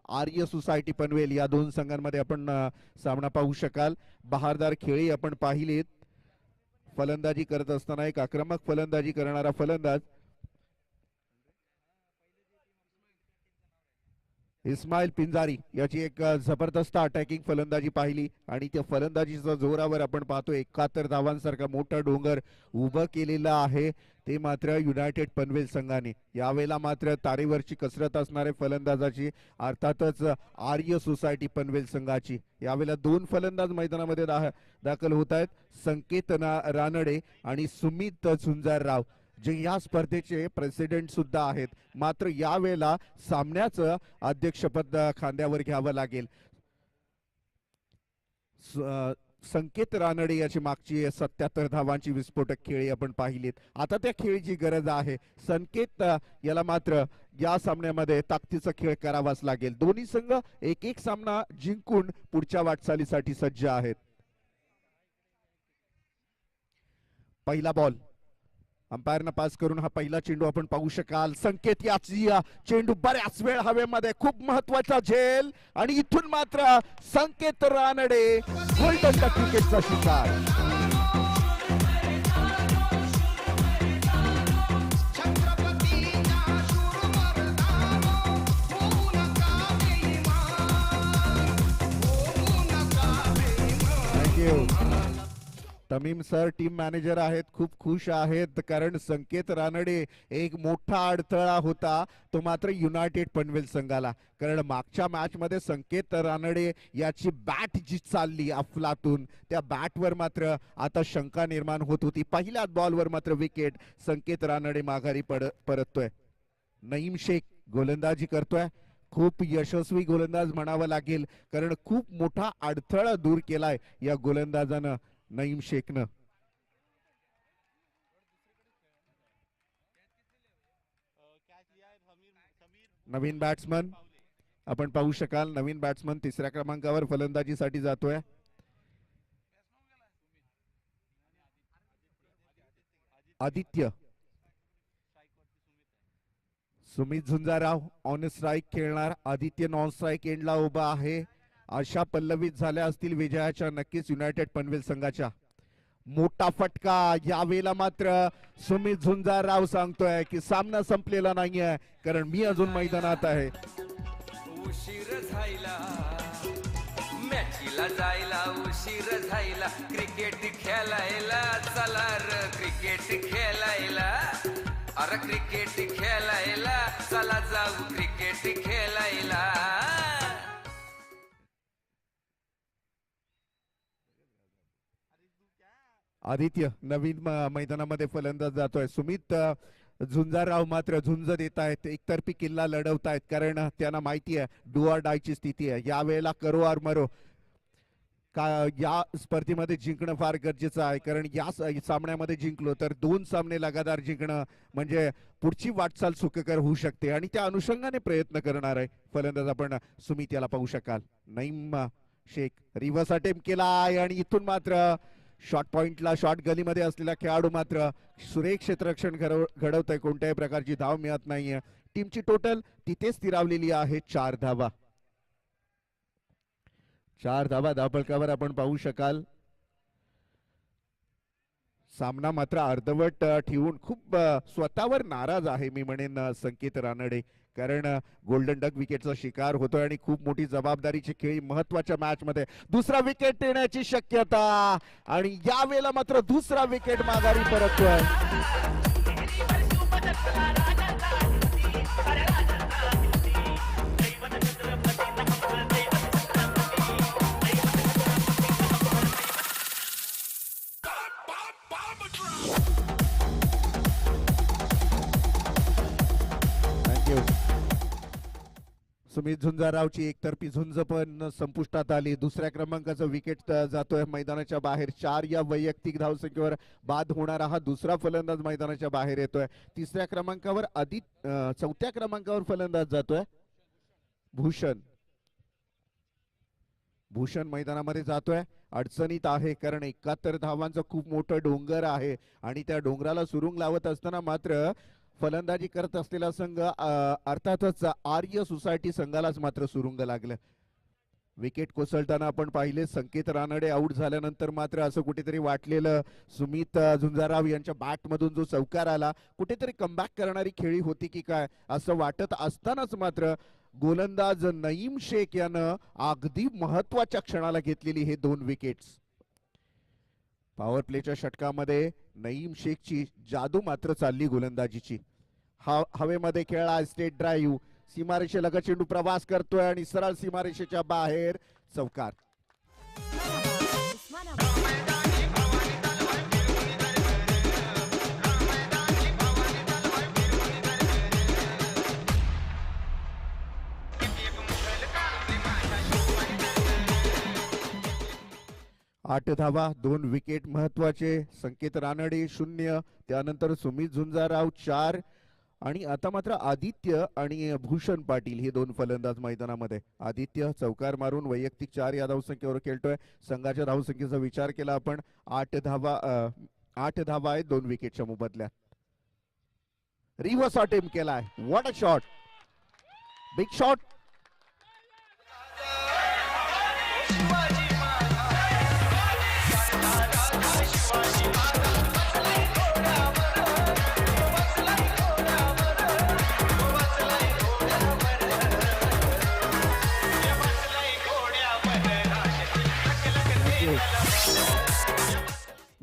आर्य सोसायटी पनवेल या दोन संघांमध्ये आपण सामना पाहू शकाल. बहारदार खेळी आपण पाहिलीत. फलंदाजी करत असताना एक आक्रमक फलंदाजी करणारा फलंदाज इस्माईल पिंजारी याची एक जबरदस्त अटॅकिंग फलंदाजी पाहिली आणि त्या फलंदाजीच्या जोरावर आपण पाहतो 71 धावांसारखा मोठा डोंगर उभं केलेला आहे ते मात्र युनायटेड पनवेल संघाने. यावेळेला मात्र तारेवरची कसरत असणारे फलंदाजाची अर्थातच आर्य सोसायटी पनवेल संघाची. यावेळेला दोन फलंदाज मैदानामध्ये दाखल होत आहेत, संकेत रानडे आणि सुमित झुंजारराव, जे या स्पर्धेचे प्रेसिडेंट सुद्धा आहेत. मात्र यावेळेला सामन्याचं अध्यक्षपद खांद्यावर घ्यावं लागेल. संकेत रानडे याची मागची 77 धावांची विस्फोटक खेळी आपण पाहिलीत. आता त्या खेळीची गरज आहे. संकेत याला मात्र या सामन्यामध्ये ताकदीचा खेळ करावाच लागेल. दोन्ही संघ एक एक सामना जिंकून पुढच्या वाटचालीसाठी सज्ज आहेत. पहिला बॉल अंपायरनं पास करून हा पहिला चेंडू आपण पाहू शकाल. संकेत याची चेंडू बऱ्याच वेळ हवेमध्ये, खूप महत्वाचा झेल आणि इथून मात्र संकेत रानडे गोल्डन डक क्रिकेटचा शिकार. Thank you. Tamim sir team manager आहेत, खूप खुश आहेत कारण संकेत रानडे एक मोठा अडथळा होता तो मात्र युनायटेड पनवेल संघाला. कारण मागच्या मॅच मध्ये संकेत रानडे याची बॅट जी चालली अफलातून, त्या बॅटवर मात्र आता शंका निर्माण होत होती. पहिल्याच बॉलवर मात्र विकेट. संकेत रानडे माघारी परततोय. नईम शेख गोलंदाजी करतोय. खूप यशस्वी गोलंदाज म्हणावं लागेल कारण खूप मोठा अडथळा दूर केलाय या गोलंदाजानं नईम शेखनं. नवीन बॅट्समन आपण पाहू शकाल. नवीन बॅट्समन तिसऱ्या क्रमांकावर फलंदाजीसाठी जातोय. आदित्य. सुमित झुंजाराव ऑन स्ट्राईक खेळणार. आदित्य नॉन स्ट्राईक एंडला उभा आहे. आशा पल्लवित झाल्या असतील विजयाच्या नक्कीच युनायटेड पनवेल संघाच्या. मोठा फटका. यावेळेला मात्र सुमित झुंजारराव सांगतोय की सामना संपलेला नाहीये कारण मी अजून मैदानात आहे. उशीर झाला मॅचीला जायला, उशीर झाला क्रिकेट खेळायला. चला र क्रिकेट खेळायला, अरे क्रिकेट खेळायला चला जाऊ क्रिकेट खेळायला. आदित्य नवीन मैदानामध्ये फलंदाज जातोय. सुमित झुंजारराव मात्र झुंज देत आहेत, एकतर्फी किल्ला लढवतायत कारण त्यांना माहिती आहे डू ऑर डायची स्थिती आहे. यावेळेला करो ऑर मरो. का या स्पर्धेमध्ये जिंकणं फार गरजेचं आहे, कारण या सामन्यामध्ये जिंकलो तर 2 सामने लगातार जिंकणं म्हणजे पुढची वाटचाल सुखकर होऊ शकते आणि त्या अनुषंगाने प्रयत्न करणार आहे फलंदाज. आपण सुमित याला पाहू शकाल. नईम शेख रिव्हर्स अटेम्प्ट केला आहे आणि इथून मात्र शॉर्ट पॉइंटला शॉर्ट गलीमध्ये असलेला खेळाडू मात्र सुरेख क्षेत्ररक्षण घडवतोय. कोणत्याही प्रकारची धाव मिळत नाहीये. टीमची टोटल तिथे स्थिरावलेली आहे 4 धावा. 4 धावा धावफलकावर आपण पाहू शकाल. सामना मात्र अर्धवट ठेवून खूप स्वतःवर नाराज आहे मी म्हणेन संकेत रानडे, कारण गोल्डन डक विकेटचा शिकार होतोय आणि खूप मोठी जबाबदारीची खेळी महत्वाच्या मॅच मध्ये. दुसरा विकेट येण्याची शक्यता आणि यावेळेला मात्र दुसरा विकेट माघारी परततोय. सुमित झुंजारावची एकतर्फी झुंज पण संपुष्टात आली. दुसऱ्या क्रमांकाचं विकेट जातोय मैदानाच्या बाहेर. 4 या वैयक्तिक धावसंख्येवर बाद होणारा हा दुसरा फलंदाज मैदानाच्या बाहेर येतोय. तिसऱ्या क्रमांकावर चौथ्या क्रमांकावर फलंदाज जातोय भूषण. भूषण मैदानामध्ये जातोय. अडचणीत आहे कारण 71 धावांचं खूप मोठं डोंगर आहे आणि त्या डोंगराला सुरुंग लावत असताना मात्र फलंदाजी करत असलेला संघ अर्थातच आर्य सोसायटी संघालाच मात्र सुरुंग लागलं. विकेट कोसळताना आपण पाहिले संकेत रानडे आऊट झाल्यानंतर मात्र असं कुठेतरी वाटलेलं सुमित झुंजाराव यांच्या बॅट मधून जो चौकार आला कुठेतरी कमबॅक करणारी खेळी होती की काय असं वाटत असतानाच मात्र गोलंदाज नईम शेख यानं अगदी महत्वाच्या क्षणाला घेतलेली हे 2 विकेट्स. पॉवर प्लेच्या षटकामध्ये नईम शेखची जादू मात्र चालली गोलंदाजीची. हवेमध्ये खेळला स्टेट ड्राईव्ह. सीमारेषेलगत चेंडू प्रवास करतोय आणि सरळ सीमारेषेच्या बाहेर चौकार. आठ धावा 2 विकेट महत्वाचे. संकेत रानडे 0, त्यानंतर सुमित झुंजाराव 4 आणि आता मात्र आदित्य आणि भूषण पाटील हे 2 फलंदाज मैदानामध्ये. आदित्य चौकार मारून वैयक्तिक 4 या धावसंख्येवर खेळतोय. संघाच्या धावसंख्येचा विचार केला आपण 8 धावा आहेत 2 विकेटच्या मोबदल्यात. रिव्हर्स अटेम्प्ट केलाय. What a shot, big shot.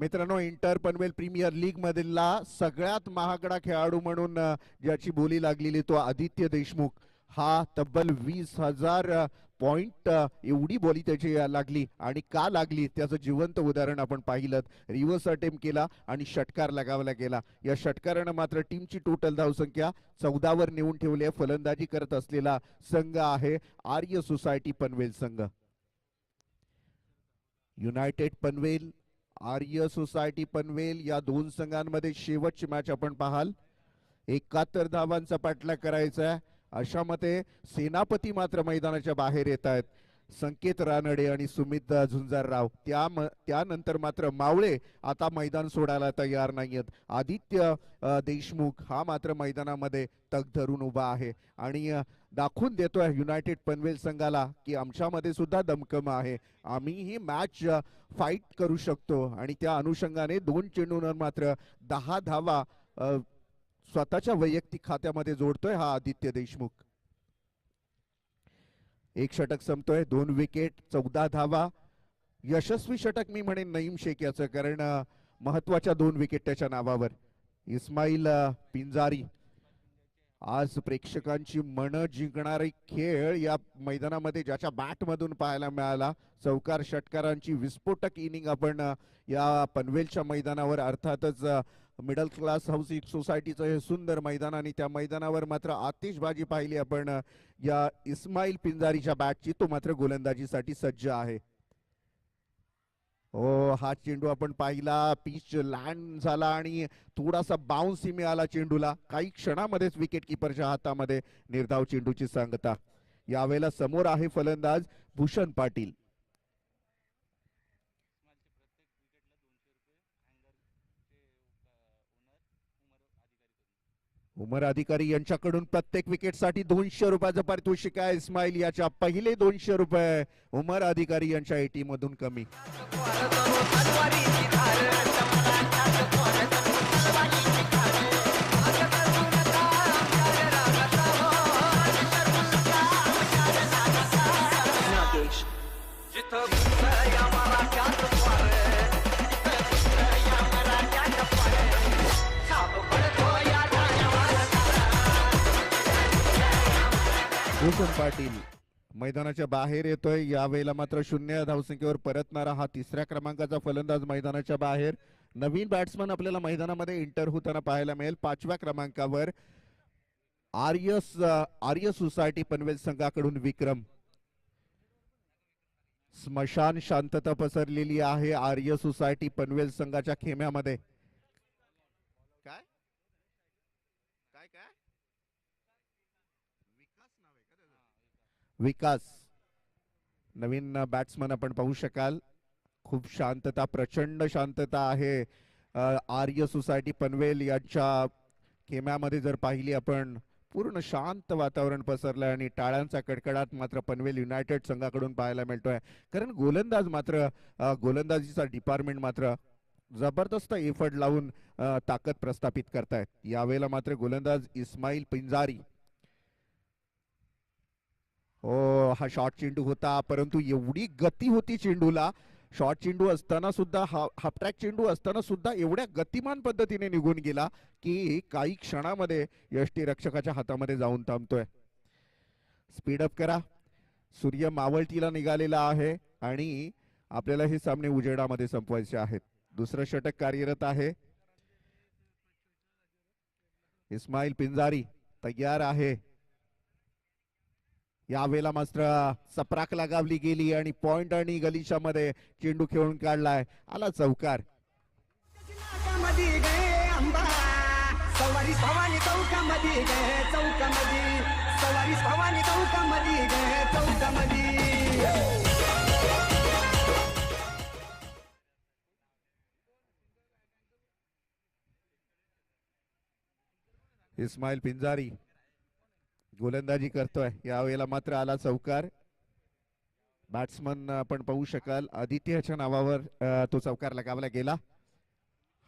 मित्रांनो, इंटर पनवेल प्रीमियर लीग मधला सगळ्यात महागडा खेळाडू म्हणून ज्याची बोली लागलेली तो आदित्य देशमुख. हा तब्बल 20,000 पॉइंट एवढी बोली त्याची लागली आणि का लागली त्याचं जिवंत उदाहरण आपण पाहिलं. रिव्हर्स अटेम्प्ट केला आणि षटकार लगावला गेला. या षटकारानं मात्र टीमची टोटल धावसंख्या 14 वर नेऊन ठेवली. फलंदाजी करत असलेला संघ आहे आर्य सोसायटी पनवेल संघ. युनायटेड पनवेल, आर्य सोसायटी पनवेल या 2 संघांमध्ये शेवटची मॅच आपण पाहाल. 71 धावांचा पाठलाग करायचा आहे. अशा मते सेनापती मात्र मैदानाच्या बाहेर येत आहेत. संकेत रानडे आणि सुमित झुंजारराव. त्यानंतर मात्र मावळे आता मैदान सोडायला तयार नाहीयेत. आदित्य देशमुख हा मात्र मैदानामध्ये तग धरून उभा आहे आणि दाखवून देतोय युनायटेड पनवेल संघाला की आमच्यामध्ये सुद्धा दमकम आहे. आम्ही ही मॅच फाईट करू शकतो आणि त्या अनुषंगाने 2 चेंडूंवर मात्र 10 धावा स्वतःच्या वैयक्तिक खात्यामध्ये जोडतोय हा आदित्य देशमुख. 1 षटक संपतोय, 2 विकेट, 14 धावा. यशस्वी षटक मी म्हणेन नईम शेख याचं, कारण महत्वाच्या 2 विकेट त्याच्या नावावर. इस्माईल पिंजारी आज प्रेक्षकांची मन जिंकणारी खेळ या मैदानामध्ये ज्याच्या बॅट मधून पाहायला मिळाला. चौकार षटकारांची विस्फोटक इनिंग आपण या पनवेलच्या मैदानावर, अर्थातच मिडल क्लास हाऊसिंग सोसायटीचं हे सुंदर मैदान आणि त्या मैदानावर मात्र आतिषबाजी पाहिली आपण या इस्माईल पिंजारीच्या बॅटची. तो मात्र गोलंदाजीसाठी सज्ज आहे. हो, हा चेंडू आपण पाहिला, पिच लँड झाला आणि थोडासा बाउन्सही मिळाला चेंडूला. काही क्षणामध्येच विकेट किपरच्या हातामध्ये निर्धाव चेंडूची सांगता. यावेळेला समोर आहे फलंदाज भूषण पाटील. उमर अधिकारी यांच्याकडून प्रत्येक विकेटसाठी 200 रुपयाचं पारितोषिक आहे. इस्माईल याच्या पहिले 200 रुपये उमर अधिकारी यांच्या एटी मधून कमी. भूषण पाटील मैदानाच्या बाहेर येतोय. यावेळेला मात्र 0 धावसंख्येवर परतणारा हा तिसऱ्या क्रमांकाचा फलंदाज मैदानाच्या बाहेर. नवीन बॅट्समन आपल्याला मैदानामध्ये एंटर होताना पाहायला मिळेल. 5व्या क्रमांकावर आर्य सोसायटी पनवेल संघाकडून विक्रम. स्मशान शांतता पसरलेली आहे आर्य सोसायटी पनवेल संघाच्या खेम्यामध्ये. काय काय काय विकास नवीन बॅट्समन आपण पाहू शकाल. खूप शांतता, प्रचंड शांतता आहे आर्य सोसायटी पनवेल यांच्या खेम्यामध्ये. जर पाहिली आपण पूर्ण शांत वातावरण पसरलंय आणि टाळ्यांचा कडकडाट मात्र पनवेल युनायटेड संघाकडून पाहायला मिळतोय. कारण गोलंदाजीचा डिपार्टमेंट मात्र जबरदस्त एफर्ट लावून ताकद प्रस्थापित करतायत. यावेळेला मात्र गोलंदाज इस्माईल पिंजारी. हो, हा शॉर्ट चेंडू होता, परंतु एवढी गती होती चेंडूला. शॉर्ट चेंडू असताना सुद्धा, हाफ ट्रॅक चेंडू असताना सुद्धा एवढ्या गतिमान पद्धतीने निघून गेला की काही क्षणामध्ये यष्टीरक्षकाच्या हातामध्ये जाऊन थांबतोय. स्पीडअप करा. सूर्य मावळतीला निघालेला आहे आणि आपल्याला हे सामने उजेडामध्ये संपवायचे आहेत. दुसरं षटक कार्यरत आहे. इस्माईल पिंजारी तयार आहे. यावेळेला मात्र चपराक लगावली गेली आणि पॉइंट आणि गलिशामध्ये चेंडू खेळून काढलाय. आला चौकार. इस्माईल पिंजारी गोलंदाजी करतोय. यावेळेला मात्र आला चौकार. बॅट्समन आपण पाहू शकाल आदित्यच्या नावावर तो चौकार लगावला गेला.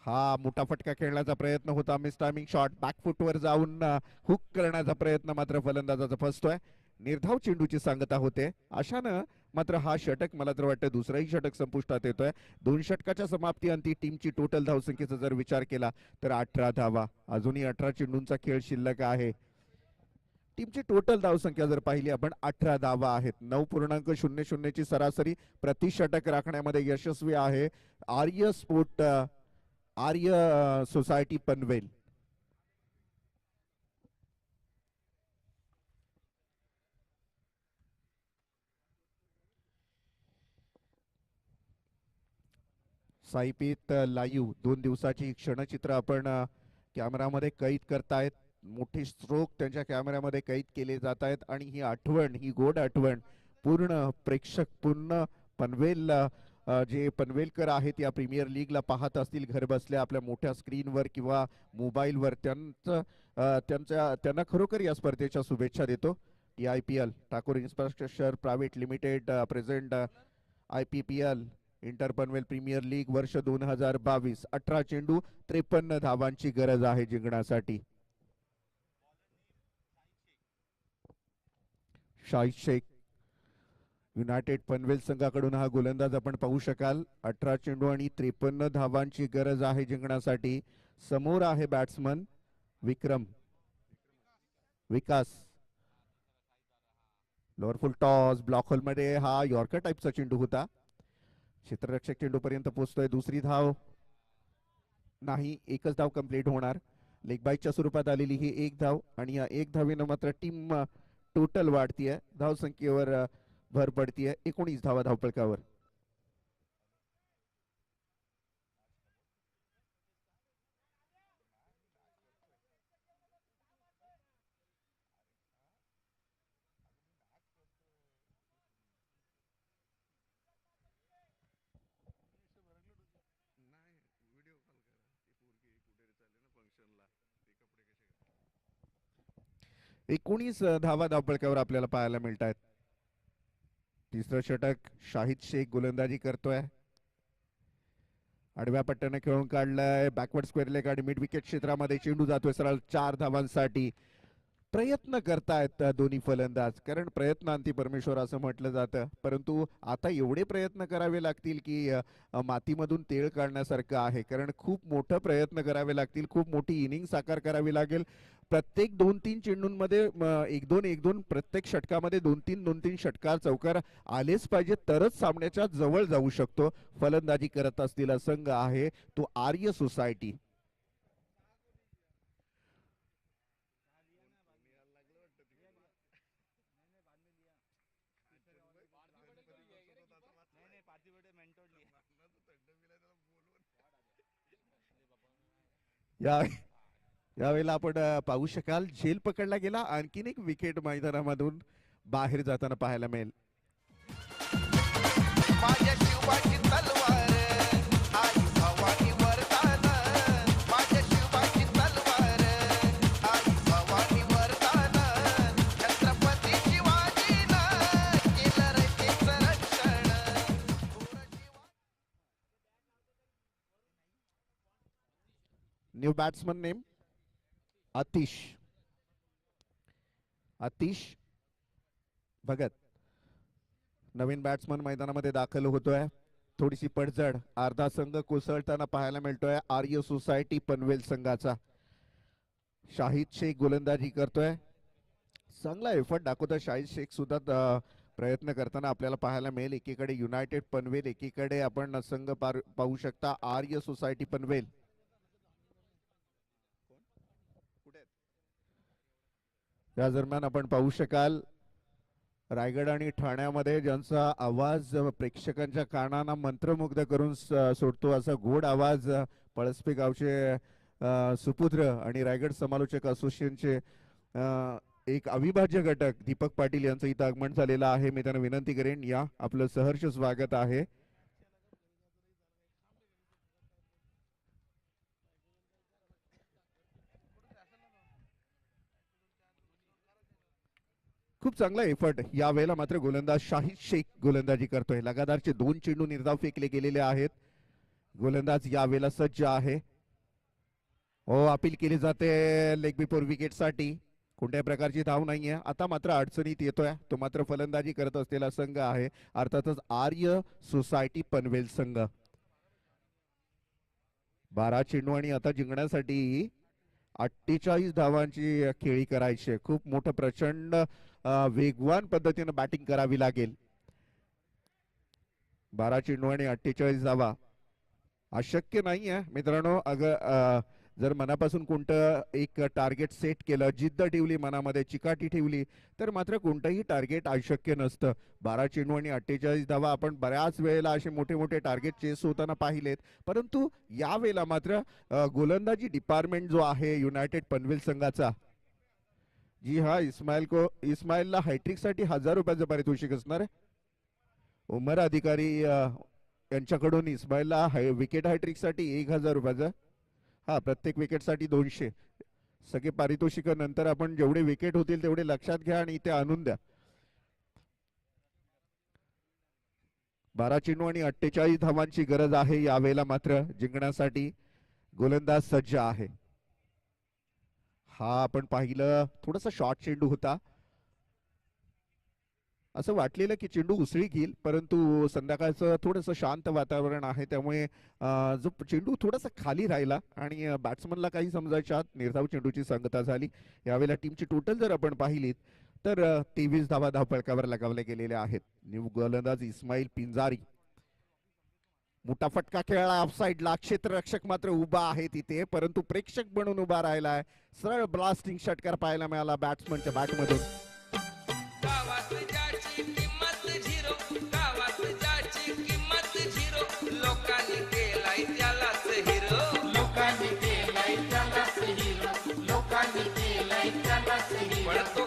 हा मोठा फटका खेळण्याचा प्रयत्न होता. मिस टायमिंग शॉट बॅकफुटवर जाऊन हुक करण्याचा प्रयत्न मात्र फलंदाजाचा फसतोय. निर्धाव चेंडूची सांगता होते. अशानं मात्र हा षटक, मला तर वाटतं दुसराही षटक संपुष्टात येतोय. 2 षटकाच्या समाप्ती अंती टीमची टोटल धावसंख्येचा जर विचार केला तर 18 धावा. अजूनही 18 चेंडूंचा खेळ शिल्लक आहे. टीमची टोटल धावसंख्या जर पाहिली आपण 18 धावा आहेत. 9.00 ची सरासरी प्रति षटक राखण्यामध्ये यशस्वी आहे आर्य सोसायटी पनवेल. साईपीत लाईव्ह 2 दिवसाची क्षणचित्र आपण कॅमेरामध्ये कैद करतायत. मोठे स्ट्रोक त्यांच्या कॅमेऱ्यामध्ये कैद केले जात आहेत आणि ही आठवण, ही गोड आठवण पूर्ण प्रेक्षक, पूर्ण पनवेल जे पनवेलकर आहेत या प्रीमियर लीगला पाहत असतील घर बसल्या आपल्या मोठ्या स्क्रीनवर किंवा मोबाईलवर, त्यांना खरोखर या स्पर्धेच्या शुभेच्छा देतो. TIPL Thakur infrastructure private limited present IPPL inter Panvel premier league वर्ष 2022. 18 चेंडू 53 धावांची गरज आहे जिंकण्यासाठी. शाहिद शेख युनायटेड पनवेल संघाकडून हा गोलंदाज आपण पाहू शकाल. 18 चेंडू आणि 53 धावांची गरज आहे जिंकण्यासाठी. समोर आहे batsman Vikas. Lower full toss block hole मध्ये हा यॉर्कर टाइपचा चेंडू होता. क्षेत्ररक्षक चेंडू पर्यंत पोहोचतोय. दुसरी धाव नाही, एकच धाव कंप्लीट होणार. लेग बाईटच्या स्वरूपात आलेली ही एक धाव आणि या एक धावेनं मात्र टीम टोटल वाढतीये. धावसंख्येवर भर पडतीये. 19 धावा धावपळकावर. 19 धावा धावपळकावर आपल्याला पाहायला मिळत आहेत. तिसरं षटक शाहिद शेख गोलंदाजी करतोय. आडव्या पट्ट्याने खेळून काढलाय. बॅकवर्ड स्क्वेअर लेग आणि मिड विकेट क्षेत्रामध्ये चेंडू जातोय सरळ 4 धावांसाठी. प्रयत्न करतायत दोन्ही फलंदाज, कारण प्रयत्नांती परमेश्वर असं म्हटलं जातं. परंतु आता एवढे प्रयत्न करावे लागतील की मातीमधून तेल काढण्यासारखं आहे, कारण खूप मोठं प्रयत्न करावे लागतील. खूप मोठी इनिंग साकार करावी लागेल. प्रत्येक 2-3 चेंडूंमध्ये 1-2 प्रत्येक षटकामध्ये 2-3 षटकार चौकार आलेच पाहिजे, तरच सामन्याच्या जवळ जाऊ शकतो. फलंदाजी करत असलेला संघ आहे तो आर्य सोसायटी. यावेळेला आपण पाहू शकाल झेल पकडला गेला. आणखीन एक विकेट मैदानामधून बाहेर जाताना पाहायला मिळेल. माझ्या शिवाची तलवार आई भवानी वरदान, माझ्या शिवाची तलवार आई भवानी वरदान, छत्रपती शिवाजीनं केलं रे तिचं रक्षण. New batsman name Atish Bhagat. नवीन बॅट्समन मैदानामध्ये दाखल होतोय. थोडीशी पडझड, अर्धा संघ कोसळताना पाहायला मिळतोय आर्य सोसायटी पनवेल संघाचा. शाहिद शेख गोलंदाजी करतोय. चांगला एफर्ट दाखवतोय शाहिद शेख सुद्धा प्रयत्न करताना आपल्याला पाहायला मिळेल. एकीकडे युनायटेड पनवेल, एकीकडे आपण संघ पाहू शकता आर्य सोसायटी पनवेल. या दरम्यान आपण पाहू शकाल रायगड आणि ठाण्यामध्ये ज्यांचा आवाज प्रेक्षकांच्या कानांना मंत्रमुग्ध करून सोडतो असा गोड आवाज पळसपे गावचे सुपुत्र आणि रायगड समालोचक असोसिएशनचे एक अविभाज्य घटक दीपक पाटील यांचं इथं आगमन झालेलं आहे. मी त्यांना विनंती करेन, या आपलं सहर्ष स्वागत आहे. खूप चांगला एफर्ट. यावेळेला मात्र गोलंदाज शाहिद शेख गोलंदाजी करतोय. लगातारचे 2 चेंडू निर्धाव फेकले गेलेले आहेत. गोलंदाज यावेळेला सज्ज आहे. अपील केली जाते लेग बिफोर विकेट साठी. कोणत्याही प्रकारची धाव नाहीये. आता मात्र अडचणीत येतोय तो मात्र फलंदाजी करत असलेला संघ आहे, अर्थातच आर्य सोसायटी पनवेल संघ. 12 चेंडू आणि आता जिंकण्यासाठी 48 धावांची खेळी करायची. खूप मोठं प्रचंड वेगवान पद्धतीने बॅटिंग करावी लागेल. 12 चेंडू आणि 48 धावा अशक्य नाहीये मित्रांनो. जर मनापासून कोणतं एक टार्गेट सेट केलं, जिद्द ठेवली, मनामध्ये चिकाटी ठेवली, तर मात्र कोणतंही टार्गेट अशक्य नसतं. 12 चेंडू आणि 48 धावा आपण बऱ्याच वेळेला असे मोठे मोठे टार्गेट चेस होताना पाहिलेत, परंतु यावेळेला मात्र गोलंदाजी डिपार्टमेंट जो आहे युनायटेड पनवेल संघाचा, जी हा इस्माइलला हॅट्रिक साठी 1000 रुपयाचं पारितोषिक असणार आहे. उमर अधिकारी यांच्याकडून इस्माइलला विकेट हॅट्रिक साठी 1000 रुपयाचं, हा प्रत्येक विकेट साठी 200. सगळे पारितोषिक नंतर आपण जेवढे विकेट होतील तेवढे लक्षात घ्या आणि इथे आणून द्या. 12 चेंडू आणि 48 धावांची गरज आहे यावेळेला मात्र जिंकण्यासाठी. गोलंदाज सज्ज आहे. हा आपण पाहिलं थोडासा शॉर्ट चेंडू होता. असं वाटलेलं की चेंडू उसळी घेईल, परंतु संध्याकाळचं थोडंसं शांत वातावरण आहे त्यामुळे जो चेंडू थोडासा खाली राहिला आणि बॅट्समनला काही समजायच्या आत निर्धाव चेंडूची सांगता झाली. यावेळेला टीमची टोटल जर आपण पाहिलीत तर 23 धावा धावफलकावर लगावल्या गेलेल्या आहेत. न्यू गोलंदाज इस्माईल पिंजारी. मोठा फटका खेळला ऑफसाईडला. क्षेत्ररक्षक मात्र उभा आहे तिथे, परंतु प्रेक्षक बनून उभा राहिलाय. सरळ ब्लास्टिंग षटकार पाहायला मिळाला बॅट्समनच्या बॅटमधून. गावात ज्याची किंमत झिरो, गावात ज्याची किंमत झिरो, लोकांनी केलाय त्यालाच हिरो, लोकांनी केलाय त्यालाच हिरो, लोकांनी केलाय त्यालाच हिरो.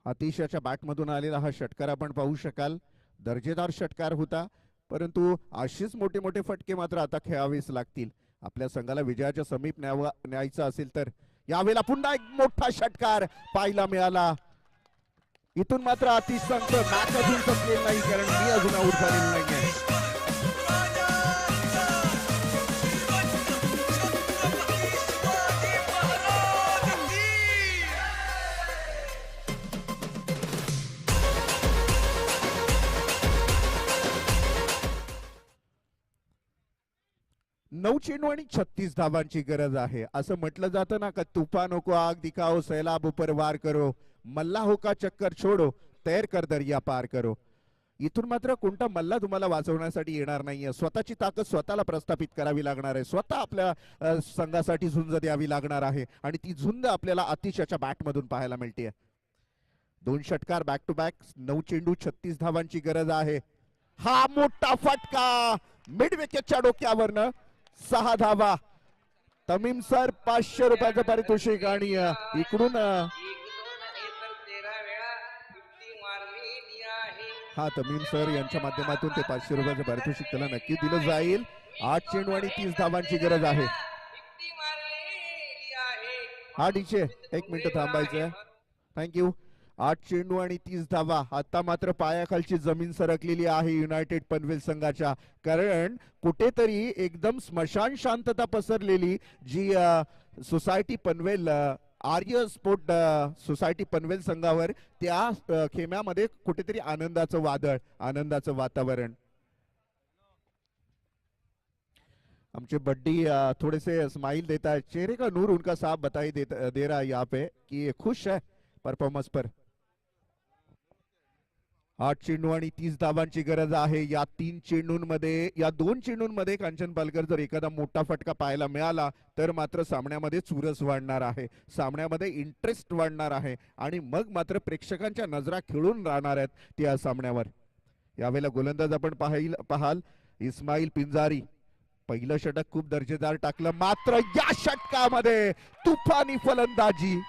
आतिशाच्या बॅटमधून आलेला हा षटकार आपण पाहू शकाल. दर्जेदार षटकार होता, परंतु अशीच मोठे मोठे फटके मात्र आता खेळावेच लागतील. आपल्या संघाला विजयाच्या समीप न्यायचं असेल तर यावेळेला पुन्हा एक मोठा षटकार पाहायला मिळाला. इथून मात्र आतिश सांगतो मॅच अजून संपलेलं नाही, कारण मी अजून आऊट झालेलो नाहीये. नऊ चेंडू आणि 36 धावांची गरज आहे. असं म्हटलं जातं ना का तुफान को आग दिखाओ, सैलाब ऊपर वार करो, मल्ला हो का चक्कर छोडो, तैर कर दरिया पार करो. इथून मात्र कोणता मल्ला तुम्हाला वाचवण्यासाठी येणार नाहीये. स्वतःची ताकद स्वतःला प्रस्थापित करावी लागणार आहे. स्वतः आपल्या संघासाठी झुंज द्यावी लागणार आहे आणि ती झुंज आपल्याला अतिशयाच्या बॅट मधून पाहायला मिळते. 2 षटकार बॅक टू बॅक. 9 चेंडू 36 धावांची गरज आहे. हा मोठा फटका मिड विकेटच्या डोक्यावरनं 6 धावा. तमीम सर 500 रुपयाचं पारितोषिक आणि इकडून हा तमीम सर यांच्या माध्यमातून ते 500 रुपयाचं पारितोषिक त्याला नक्की दिलं जाईल. 8 चेंडू आणि 30 धावांची गरज आहे. हा डीचे 1 मिनिट थांबायचंय. थँक्यू. 8 चेंडू आणि 30 धावा. आता मात्र पायाखालची जमीन सरकलेली आहे युनायटेड पनवेल संघाच्या, कारण कुठेतरी एकदम स्मशान शांतता पसरलेली जी सोसायटी पनवेल आर्य स्पोर्ट सोसायटी पनवेल संघावर, त्या खेम्यामध्ये कुठेतरी आनंदाचं वादळ, आनंदाचं वातावरण. हमचे बड्डी थोड़े से स्माइल देता है, चेहरे का नूर उनका साफ बताई दे रहा है यहाँ पे कि ये खुश है परफॉर्मन्स पर. 8 चेंडू आणि 30 धावांची गरज आहे. या 3 चेंडूंमध्ये, या 2 चेंडूंमध्ये कांचन पालकर जर एखादा मोठा फटका पाहायला मिळाला तर मात्र सामन्यामध्ये चुरस वाढणार आहे, सामन्यामध्ये इंटरेस्ट वाढणार आहे आणि मग मात्र प्रेक्षकांच्या नजरा खिळून राहणार आहेत त्या सामन्यावर. यावेळेला गोलंदाज आपण पाहाल इस्माईल पिंजारी. पहिलं षटक खूप दर्जेदार टाकलं, मात्र या षटकामध्ये तुफानी फलंदाजी.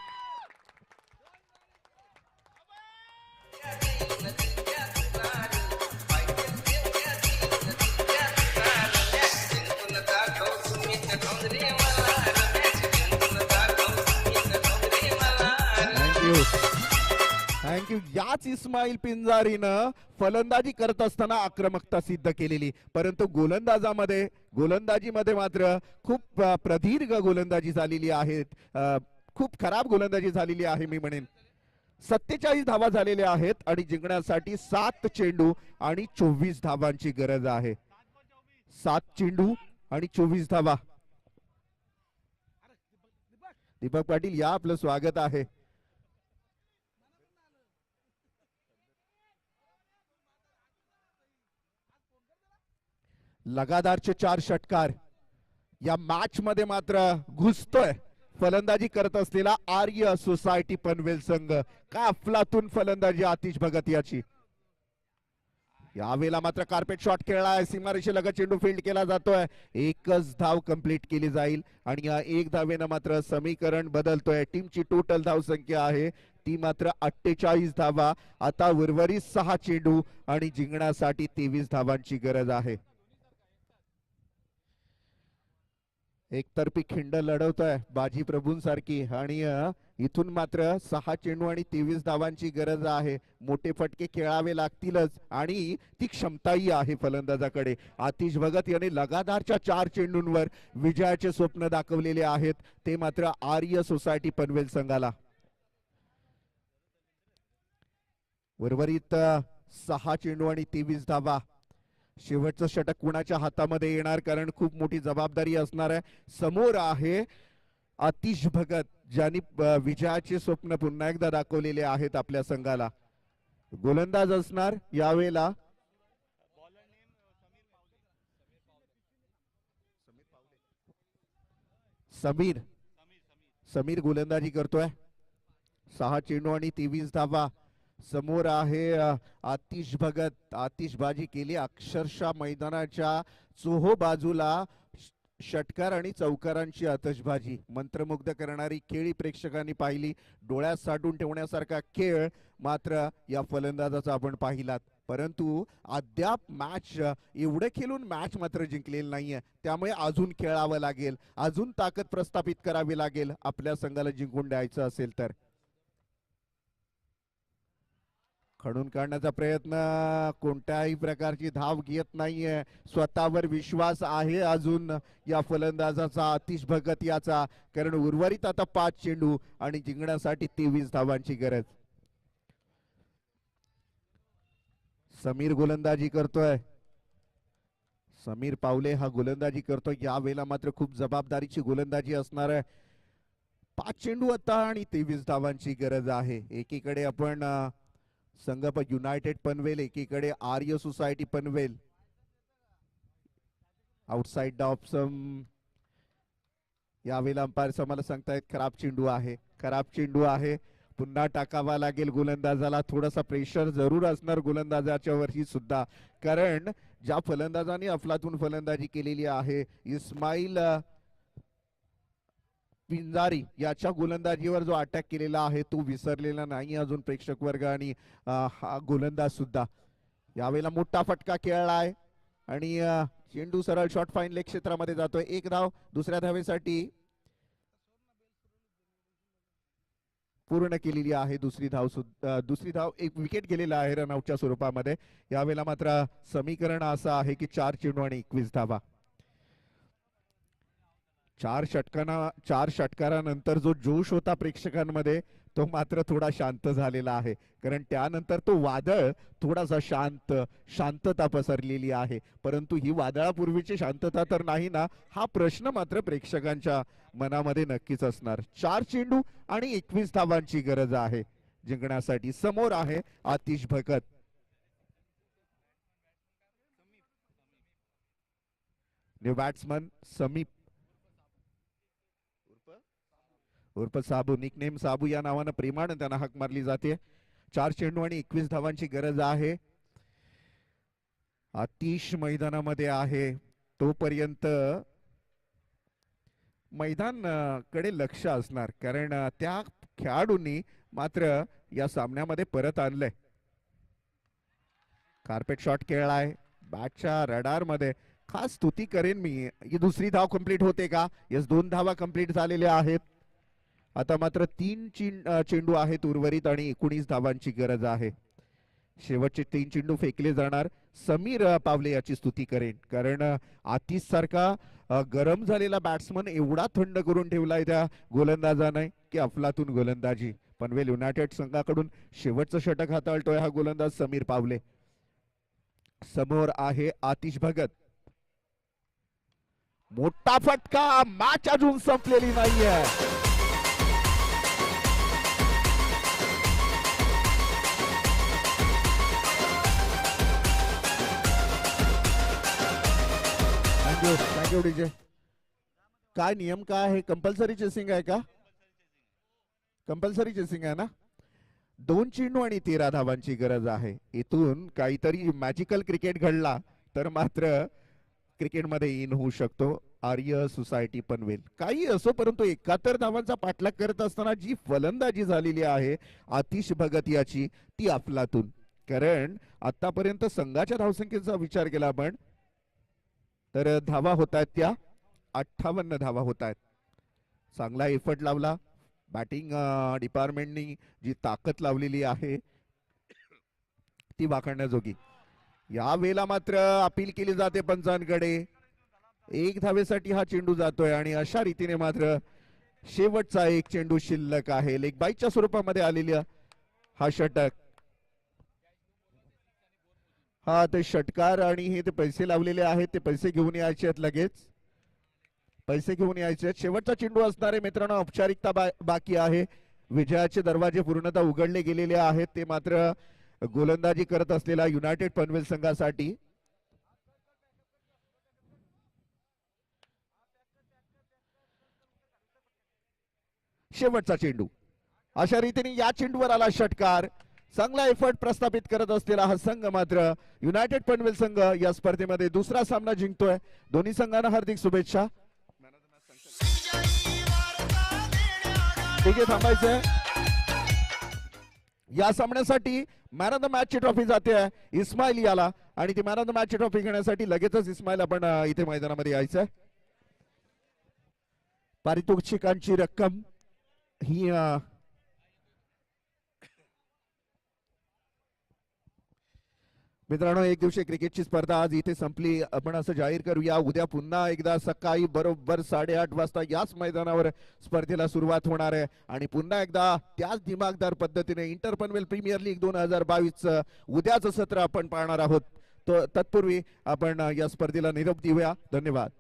थँक्यू. याच इस्माईल पिंजारीनं फलंदाजी करत असताना आक्रमकता सिद्ध केलेली, परंतु गोलंदाजीमध्ये मात्र खूप प्रदीर्घ गोलंदाजी झालेली आहे, खूप खराब गोलंदाजी झालेली आहे मी म्हणेन. 47 धावा झालेल्या आहेत आणि जिंकण्यासाठी 7 चेंडू आणि 24 धावांची गरज आहे. 7 चेंडू आणि 24 धावा. दीपक पाटील या, आपलं स्वागत आहे. लगातारचे 4 षटकार. या मॅच मध्ये मात्र घुसतोय फलंदाजी करत असलेला आर्य सोसायटी पनवेल संघ. काय अफलातून फलंदाजी आतिश भगत याची. यावेळेला मात्र कार्पेट शॉट खेळलाय, सीमारेषेलगत चेंडू फील्ड केला जातोय. एकच धाव कंप्लीट केली जाईल आणि या 1 धावेनं मात्र समीकरण बदलतोय. टीमची टोटल धाव संख्या आहे ती मात्र 48 धावा. आता उर्वरित 6 चेंडू आणि जिंकण्यासाठी 23 धावांची गरज आहे. एकतर्फी खिंड लढवतोय बाजी प्रभूंसारखी आणि इथून मात्र 6 चेंडू आणि 23 धावांची गरज आहे. मोठे फटके खेळावे लागतीलच आणि ती क्षमताही आहे फलंदाजाकडे. आतिश भगत याने लगातारच्या 4 चेंडूंवर विजयाचे स्वप्न दाखवलेले आहेत, ते मात्र आर्य सोसायटी पनवेल संघाला. उर्वरित 6 चेंडू आणि 23 धावा. शेवटचं षटक कुणाच्या हातामध्ये येणार, कारण खूप मोठी जबाबदारी असणार आहे. समोर आहे आतिश भगत, ज्यांनी विजयाचे स्वप्न पुन्हा एकदा दाखवलेले आहेत आपल्या संघाला. गोलंदाज असणार यावेळेला समीर गोलंदाजी करतोय. 6 चेंडू आणि 23 धावा. समोर आहे आतिश भगत. आतिशबाजी केली अक्षरशः मैदानाच्या चोहो बाजूला षटकार आणि चौकारांची आतषबाजी मंत्रमुग्ध करणारी खेळी प्रेक्षकांनी पाहिली. डोळ्यात साठवून ठेवण्यासारखा खेळ मात्र या फलंदाजाचा आपण पाहिलात. परंतु अद्याप मॅच एवढं खेळून मॅच मात्र जिंकलेली नाहीये. त्यामुळे अजून खेळावं लागेल, अजून ताकद प्रस्थापित करावी लागेल आपल्या संघाला जिंकून द्यायचं असेल तर. खणून काढण्याचा प्रयत्न, कोणत्याही प्रकारची धाव घेत नाहीये. स्वतःवर विश्वास आहे अजून या फलंदाजाचा आतिश भगत याचा, कारण उर्वरित आता 5 चेंडू आणि जिंकण्यासाठी 23 धावांची गरज. समीर गोलंदाजी करतोय, समीर पावले हा गोलंदाजी करतोय. यावेळेला मात्र खूप जबाबदारीची गोलंदाजी असणार आहे. 5 चेंडू आता आणि 23 धावांची गरज आहे. एकीकडे आपण संगप युनायटेड पनवेल, एकीकडे आर्य सोसायटी पनवेल. आउटसाइड ऑप्शन यावेळेला अंपायर्स आम्हाला सांगतायत खराब चेंडू आहे, खराब चेंडू आहे. पुन्हा टाकावा लागेल गोलंदाजाला. थोडासा प्रेशर जरूर असणार गोलंदाजाच्या वरही सुद्धा, कारण ज्या फलंदाजाने अफलातून फलंदाजी केलेली आहे इस्माईल पिंजारी याच्या गोलंदाजीवर जो अटॅक केलेला आहे तो विसरलेला नाही अजून प्रेक्षक वर्ग आणि हा गोलंदाज सुद्धा. यावेळेला मोठा फटका खेळलाय आणि चेंडू सरळ शॉर्ट फाईन लेग क्षेत्रामध्ये जातोय. 1 धाव. दुसऱ्या धावेसाठी पूर्ण केलेली आहे. दुसरी धाव एक विकेट गेलेला आहे रनआउटच्या स्वरूपामध्ये. यावेळेला मात्र समीकरण असं आहे की 4 चेंडू आणि 21 धावा. 4 षटकारानंतर जो जोश होता प्रेक्षकांमध्ये तो मात्र थोडा शांत झालेला आहे, कारण त्यानंतर तो वादळ थोडासा शांतता पसरलेली आहे. परंतु ही वादळापूर्वीची शांतता तर नाही ना, हा प्रश्न मात्र प्रेक्षकांच्या मनामध्ये नक्कीच असणार. 4 चेंडू आणि 21 धावांची गरज आहे जिंकण्यासाठी. समोर आहे आतिश भगत. न्यू बॅट्समन समीप उर्फ साबू, निकनेम साबू या नावानं प्रेमानं त्यांना हाक मारली जाते. 4 चेंडू आणि 21 धावांची गरज आहे. आतिश मैदानामध्ये आहे. तोपर्यंत मैदान कडे लक्ष असणार, कारण त्या खेळाडूंनी मात्र या सामन्यामध्ये परत आणलंय. कार्पेट शॉट खेळलाय बॅटच्या रडार मध्ये. खास स्तुती करेन मी. ही दुसरी धाव कंप्लीट होते का? यस, 2 धावा कंप्लीट झालेल्या आहेत. आता मात्र 3 चेंडू आहेत उर्वरित आणि 19 धावांची गरज आहे. शेवटचे 3 चेंडू फेकले जाणार. समीर पावले याची स्तुती करेन, कारण आतिश सारखा गरम झालेला बॅट्समन एवढा थंड करून ठेवलाय त्या गोलंदाजाने की अफलातून गोलंदाजी. पनवेल युनायटेड संघाकडून शेवटचं षटक हाताळतोय हा गोलंदाज समीर पावले. समोर आहे आतिश भगत. मोठा फटका. मॅच अजून संपलेली नाहीये. Thank you DJ. काय नियम काय आहे? कंपल्सरी चेसिंग आहे का? कंपल्सरी चेसिंग आहे ना. 2 चेंडू आणि 13 धावांची गरज आहे. इथून काहीतरी मॅजिकल क्रिकेट घडला तर मात्र क्रिकेटमध्ये इन होऊ शकतो आर्य सोसायटी पनवेल. काही असो, परंतु 71 धावांचा पाठलाग करत असताना जी फलंदाजी झालेली आहे आतिश भगत याची ती अफलातून. कारण आतापर्यंत संघाच्या धावसंख्येचा विचार केला आपण तर धावा होत आहेत त्या 58 धावा होत आहेत. चांगला एफर्ट लावला बॅटिंग डिपार्टमेंटनी. जी ताकद लावलेली आहे ती वाखाणण्याजोगी. या वेळेला मात्र अपील केली जाते पंचांकडे. 1 धावेसाठी हा चेंडू जातोय आणि अशा रीतीने मात्र शेवटचा 1 चेंडू शिल्लक आहे. लेग बाईटच्या स्वरूपामध्ये आलेला हा षटक. हा ते षटकार आणि हे ते पैसे लावलेले आहेत ते पैसे घेऊन यायचे आहेत. लगेच पैसे घेऊन यायचे आहेत. शेवटचा चेंडू असणारे मित्रांनो. औपचारिकता बाकी आहे. विजयाचे दरवाजे पूर्णतः उघडले गेलेले आहेत. ते मात्र गोलंदाजी करत असलेला युनायटेड पनवेल संघासाठी. शेवटचा चेंडू. अशा रीतीने या चेंडूवर आला षटकार. चांगला एफर्ट प्रस्थापित करत असलेला हा संघ मात्र युनायटेड पनवेल संघ या स्पर्धेमध्ये दुसरा सामना जिंकतोय. दोन्ही संघांना हार्दिक शुभेच्छा. ठीक आहे, थांबायचंय. या सामन्यासाठी मॅन ऑफ द मॅच ची ट्रॉफी जाते इस्माईल याला आणि ती मॅन ऑफ द मॅच ची ट्रॉफी घेण्यासाठी लगेचच इस्माईल आपण इथे मैदानामध्ये यायचंय. पारितोषिकांची रक्कम ही मित्रांनो, एक दिवसीय क्रिकेटची स्पर्धा आज इथे संपली. आपण असं जाहीर करूया, उद्या पुन्हा एकदा सकाळी बरोबर 8:30 वाजता याच मैदानावर स्पर्धेला सुरुवात होणार आहे आणि पुन्हा एकदा त्याच दिमागदार पद्धतीने इंटरपनवेल प्रीमियर लीग 2022 उद्याचं सत्र आपण पाहणार आहोत. तत्पूर्वी आपण या स्पर्धेला निरोप देऊया. धन्यवाद.